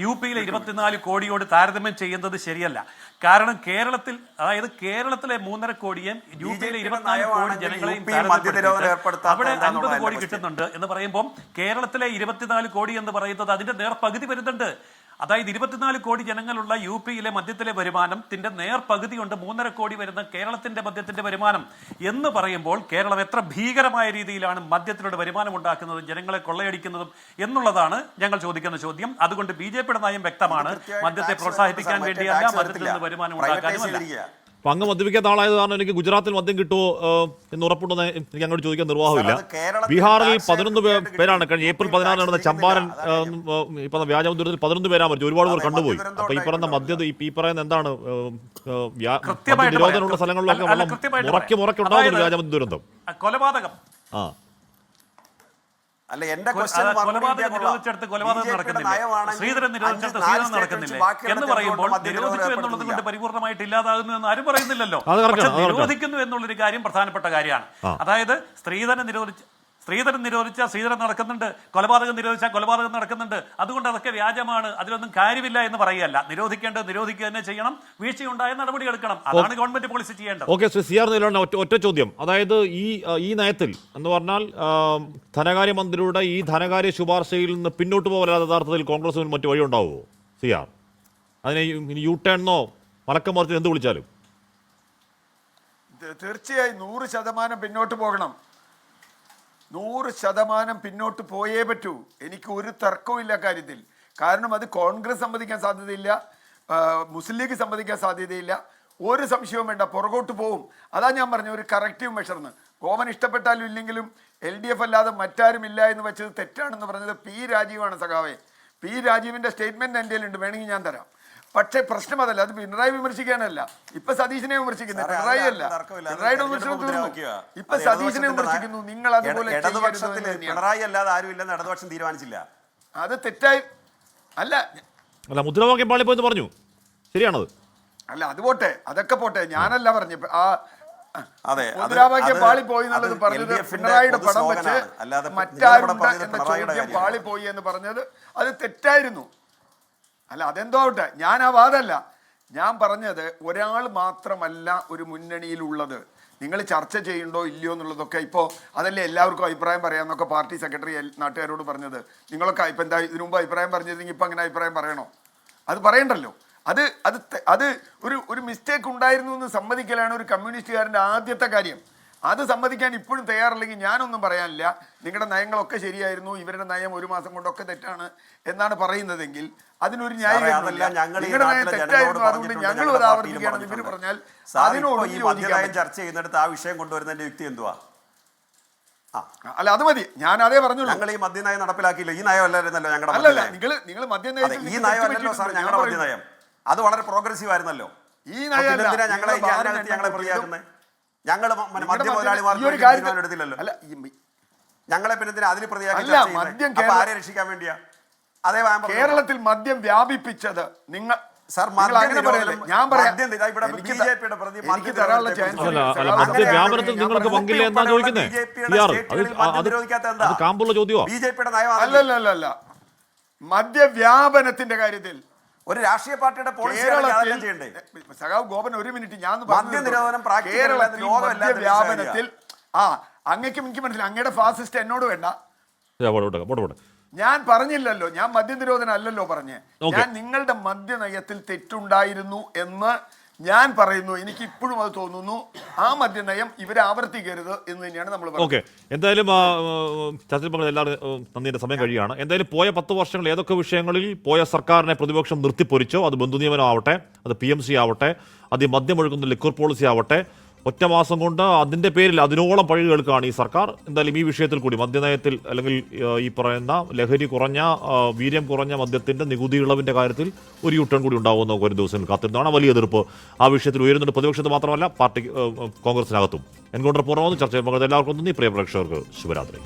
UP-യിലെ 24 കോടിയോട് താരതമ്യം ചെയ്യുന്നത് ശരിയല്ല. കാരണം കേരളത്തിലെ 3.5 കോടിയും UP-യിലെ 24 കോടി ജനങ്ങളെയും അവിടെ 50 കോടി കിട്ടുന്നുണ്ട് എന്ന് പറയുമ്പോൾ കേരളത്തിലെ 24 കോടി എന്ന് പറയുന്നത് അതിന്റെ നേർപകുതി വരുന്നുണ്ട്. അതായത് 24 കോടി ജനങ്ങളുള്ള UP-യിലെ മദ്യത്തിലെ വരുമാനത്തിന്റെ നേർപകുതി കൊണ്ട് 3.5 കോടി വരുന്ന കേരളത്തിന്റെ മദ്യത്തിന്റെ വരുമാനം എന്ന് പറയുമ്പോൾ കേരളം എത്ര ഭീകരമായ രീതിയിലാണ് മദ്യത്തിലൂടെ വരുമാനം ഉണ്ടാക്കുന്നതും ജനങ്ങളെ കൊള്ളയടിക്കുന്നതും എന്നുള്ളതാണ് ഞങ്ങൾ ചോദിക്കുന്ന ചോദ്യം. അതുകൊണ്ട് BJPയുടെ നയം വ്യക്തമാണ്, മദ്യത്തെ പ്രോത്സാഹിപ്പിക്കാൻ വേണ്ടിയല്ല, മദ്യത്തിൽ നിന്ന് വരുമാനം ഉണ്ടാക്കാനുമല്ല. അപ്പം അങ്ങ് മദ്യപിക്കാത്ത ആളായത് കാരണം എനിക്ക് ഗുജറാത്തിൽ മദ്യം കിട്ടുമോ എന്ന് ഉറപ്പുണ്ടെന്ന് എനിക്ക് അങ്ങോട്ട് ചോദിക്കാൻ നിർവാഹമില്ല. ബീഹാറിൽ 11 പേരാണ് കഴിഞ്ഞ ഏപ്രിൽ 16 നടന്ന ചമ്പാരൻ ഇപ്പം വ്യാജ ദുരന്തത്തിൽ 11 പേരാ മരിച്ചു, ഒരുപാട് പേർ കണ്ടുപോയി. അപ്പൊ ഈ പറയുന്ന മദ്യം ഈ പറയുന്ന എന്താണ് നിരോധനമുള്ള സ്ഥലങ്ങളിലൊക്കെ മുറക്കി ഉണ്ടാകുന്ന വ്യാജമദ്യ ദുരന്തം, കൊലപാതകം. അല്ല, എന്റെ കൊലപാതകം നിരോധിച്ചെടുത്ത് കൊലപാതകം നടക്കുന്നില്ല, ശ്രീധരൻ നിരോധിച്ചെടുത്ത് ശ്രീധരൻ നടക്കുന്നില്ലേ എന്ന് പറയുമ്പോൾ നിരോധിച്ചു എന്നുള്ളത് കൊണ്ട് പരിപൂർണമായിട്ട് ഇല്ലാതാകുന്നു എന്ന് ആരും പറയുന്നില്ലല്ലോ. പക്ഷെ നിരോധിക്കുന്നു എന്നുള്ളൊരു കാര്യം പ്രധാനപ്പെട്ട കാര്യമാണ്. അതായത് സ്ത്രീധനം നിരോധിച്ചാൽ ശ്രീധരൻ നടക്കുന്നുണ്ട്, കൊലപാതകം നിരോധിച്ചാൽ കൊലപാതകം നടക്കുന്നുണ്ട്. അതുകൊണ്ട് അതൊക്കെ വ്യാജമാണ്, അതിലൊന്നും കാര്യമില്ല എന്ന് പറയുകയല്ല. നിരോധിക്കേണ്ടത് നിരോധിക്കുക തന്നെ ചെയ്യണം, വീഴ്ചയുണ്ടായ നടപടി എടുക്കണം. അതാണ് ഗവൺമെന്റ് പോളിസി ചെയ്യേണ്ടത്. ഓക്കെ, CR ഒറ്റ ചോദ്യം. അതായത് ഈ നയത്തിൽ എന്ന് പറഞ്ഞാൽ ധനകാര്യമന്ത്രിയുടെ ഈ ധനകാര്യ ശുപാർശയിൽ നിന്ന് പിന്നോട്ട് പോകാതെ യഥാർത്ഥത്തിൽ കോൺഗ്രസിന് മറ്റു വഴി ഉണ്ടാവുമോ CR? അതിനെ U-ടേണോ മലക്കം മറിച്ച് എന്ത് വിളിച്ചാലും തീർച്ചയായും 100% പിന്നോട്ട് പോകണം. 100% പിന്നോട്ട് പോയേ പറ്റൂ. എനിക്ക് ഒരു തർക്കവും കാര്യത്തിൽ. കാരണം അത് കോൺഗ്രസ് സമ്മതിക്കാൻ സാധ്യതയില്ല, മുസ്ലിം ലീഗ് സമ്മതിക്കാൻ സാധ്യതയില്ല, ഒരു സംശയവും വേണ്ട, പുറകോട്ട് പോവും. അതാ ഞാൻ പറഞ്ഞ ഒരു കറക്റ്റീവ് മെഷർന്ന് ഗോപൻ ഇഷ്ടപ്പെട്ടാലും ഇല്ലെങ്കിലും LDF അല്ലാതെ മറ്റാരും ഇല്ല എന്ന് വെച്ചത് തെറ്റാണെന്ന് പറഞ്ഞത് പി രാജീവാണ് സഖാവേ. പി രാജീവിൻ്റെ സ്റ്റേറ്റ്മെൻറ്റ് എൻ്റെ ഉണ്ട്, വേണമെങ്കിൽ ഞാൻ തരാം. പക്ഷേ പ്രശ്നം അതല്ല, അത് പിണറായി വിമർശിക്കാനല്ല. ഇപ്പൊ സതീശനെ വിമർശിക്കുന്നത് പിണറായി അല്ല, പിണറായിയുടെ വിമർശനം തീർന്നു. ഇപ്പൊ സതീശനെ വിമർശിക്കുന്നു. നിങ്ങൾ അതുപോലെ പിണറായി അല്ലാതെ ആരും ഇല്ലെന്ന് ഇടതുപക്ഷം തീരുമാനിച്ചില്ല. അത് തെറ്റായി അല്ല. മുദ്രാവാക്യം പാളിപ്പോയെന്ന് പറഞ്ഞു, ശരിയാണത്? അല്ല, അത് പോട്ടെ, അതൊക്കെ പോട്ടെ, ഞാനല്ല പറഞ്ഞു. മുദ്രാവാക്യം പാളിപ്പോയി എന്നുള്ളത് പറഞ്ഞത് പിണറായിയുടെ പടം വെച്ച് മറ്റാരുണ്ട് എന്ന ചോദ്യം പാളിപ്പോയി എന്ന് പറഞ്ഞത് അത് തെറ്റായിരുന്നു. അല്ല, അതെന്തോ ആവട്ടെ, ഞാൻ ആ വാദമല്ല. ഞാൻ പറഞ്ഞത് ഒരാൾ മാത്രമല്ല ഒരു മുന്നണിയിലുള്ളത്. നിങ്ങൾ ചർച്ച ചെയ്യണ്ടോ ഇല്ലയോ എന്നുള്ളതൊക്കെ ഇപ്പോൾ അതല്ലേ എല്ലാവർക്കും അഭിപ്രായം പറയാമെന്നൊക്കെ പാർട്ടി സെക്രട്ടറി നാട്ടുകാരോട് പറഞ്ഞത്. നിങ്ങളൊക്കെ ഇപ്പം എന്താ ഇതിനു മുമ്പ് അഭിപ്രായം പറഞ്ഞിരുന്നെങ്കിൽ ഇപ്പം അങ്ങനെ അഭിപ്രായം പറയണോ? അത് പറയണ്ടല്ലോ. അത് ഒരു മിസ്റ്റേക്ക് ഉണ്ടായിരുന്നു എന്ന് സമ്മതിക്കലാണ് ഒരു കമ്മ്യൂണിസ്റ്റുകാരൻ്റെ ആദ്യത്തെ കാര്യം. അത് സമ്മതിക്കാൻ ഇപ്പോഴും തയ്യാറില്ലെങ്കിൽ ഞാനൊന്നും പറയാനില്ല. നിങ്ങളുടെ നയങ്ങളൊക്കെ ശരിയായിരുന്നു, ഇവരുടെ നയം 1 മാസം കൊണ്ടൊക്കെ തെറ്റാണ് എന്നാണ് പറയുന്നതെങ്കിൽ അതിനൊരു ന്യായീകരണമില്ല. നിങ്ങളുടെ നയം തെറ്റായിരുന്നു, അതുകൊണ്ട് ഞങ്ങളും അത് ആവർത്തിക്കുകയാണെന്ന് ഇവർ പറഞ്ഞാൽ അതിനോട് ചർച്ച ചെയ്യുന്നിടത്ത് ആ വിഷയം കൊണ്ടുവരുന്നതിന്റെ യുക്തി എന്തുവാ? അല്ല, അത് മതി, ഞാൻ അതേ പറഞ്ഞുള്ളൂ. ഞങ്ങൾ ഈ മദ്യനയം നടപ്പിലാക്കിയില്ല. ഈ നയം അല്ലായിരുന്നല്ലോ ഞങ്ങളുടെ. അല്ലല്ല, നിങ്ങൾ മദ്യനയം ഈ നയമല്ലോ സാർ ഞങ്ങളുടെ മദ്യനയം. അത് വളരെ പ്രോഗ്രസീവ് ആയിരുന്നല്ലോ. ഈ നയം ഞങ്ങളെ പ്രതിയാക്കുന്നത് ഞങ്ങൾ മദ്യ മുതലാളിമാർക്ക് എടുത്തില്ലല്ലോ. അല്ല, ഞങ്ങളെ പിന്നെ അതിന് പ്രതിയാക്കി ആരെ രക്ഷിക്കാൻ വേണ്ടിയാ? അതേ കേരളത്തിൽ മദ്യം വ്യാപിപ്പിച്ചത് നിങ്ങൾ. അല്ല, മദ്യവ്യാപനത്തിൽ നിങ്ങൾക്ക് പങ്കില്ല എന്നാ ചോദിക്കുന്നത്. അത് കാമ്പുള്ള ചോദ്യമാ. അല്ലല്ല, മദ്യവ്യാപനത്തിന്റെ കാര്യത്തിൽ ഒരു രാഷ്ട്രീയ പാർട്ടിയുടെ സഖാവ് ഗോപൻ, ഒരു മിനിറ്റ്, ഞാൻ കേരളത്തിൽ വ്യാപനത്തിൽ അങ്ങേക്കും എനിക്ക് മനസ്സിലായി. അങ്ങയുടെ ഫാസിസ്റ്റ് എന്നോട് വേണ്ട. ഞാൻ പറഞ്ഞില്ലല്ലോ, ഞാൻ മദ്യനിരോധനം അല്ലല്ലോ പറഞ്ഞേ. ഞാൻ നിങ്ങളുടെ മദ്യനയത്തിൽ തെറ്റുണ്ടായിരുന്നു എന്ന് ഞാൻ പറയുന്നു. എനിക്ക് ഇപ്പോഴും അത് തോന്നുന്നു. ആ മദ്യനയം ഇവരെ ആവർത്തിക്കരുത് എന്ന് തന്നെയാണ് നമ്മൾ പറയുന്നത്. ഓക്കെ, എന്തായാലും ചർച്ചയിൽ പങ്കെടുത്ത എല്ലാവരും നന്ദിയുടെ സമയം കഴിയുകയാണ്. എന്തായാലും പോയ 10 വർഷങ്ങൾ ഏതൊക്കെ വിഷയങ്ങളിൽ പോയ സർക്കാരിനെ പ്രതിപക്ഷം നിർത്തിപ്പൊരിച്ചോ, അത് ബന്ധുനിയമനം ആവട്ടെ, അത് PMC ആവട്ടെ, അത് മദ്യം ഒഴുകുന്ന ലിക്വർ പോളിസി ആവട്ടെ, ഒറ്റ മാസം കൊണ്ട് അതിൻ്റെ പേരിൽ അതിനോളം പഴി കേൾക്കുകയാണ് ഈ സർക്കാർ. എന്തായാലും ഈ വിഷയത്തിൽ കൂടി മദ്യനയത്തിൽ അല്ലെങ്കിൽ ഈ പറയുന്ന ലഹരി കുറഞ്ഞ വീര്യം കുറഞ്ഞ മദ്യത്തിൻ്റെ നികുതി ഇളവിൻ്റെ കാര്യത്തിൽ ഒരു യൂട്ടേൺ കൂടി ഉണ്ടാകുമെന്ന് ഒരു ദിവസങ്ങൾ കാത്തിരുന്നതാണ്. വലിയ എതിർപ്പ് ആ വിഷയത്തിൽ ഉയരുന്നുണ്ട്, പ്രതിപക്ഷത്ത് മാത്രമല്ല പാർട്ടി കോൺഗ്രസിനകത്തും. എൻകൗണ്ടർ പൂർണ്ണമാകുന്നു. ചർച്ചയിൽ പങ്കെടുത്ത എല്ലാവർക്കും നന്ദി. പ്രിയ പ്രേക്ഷകർക്ക് ശുഭരാത്രി.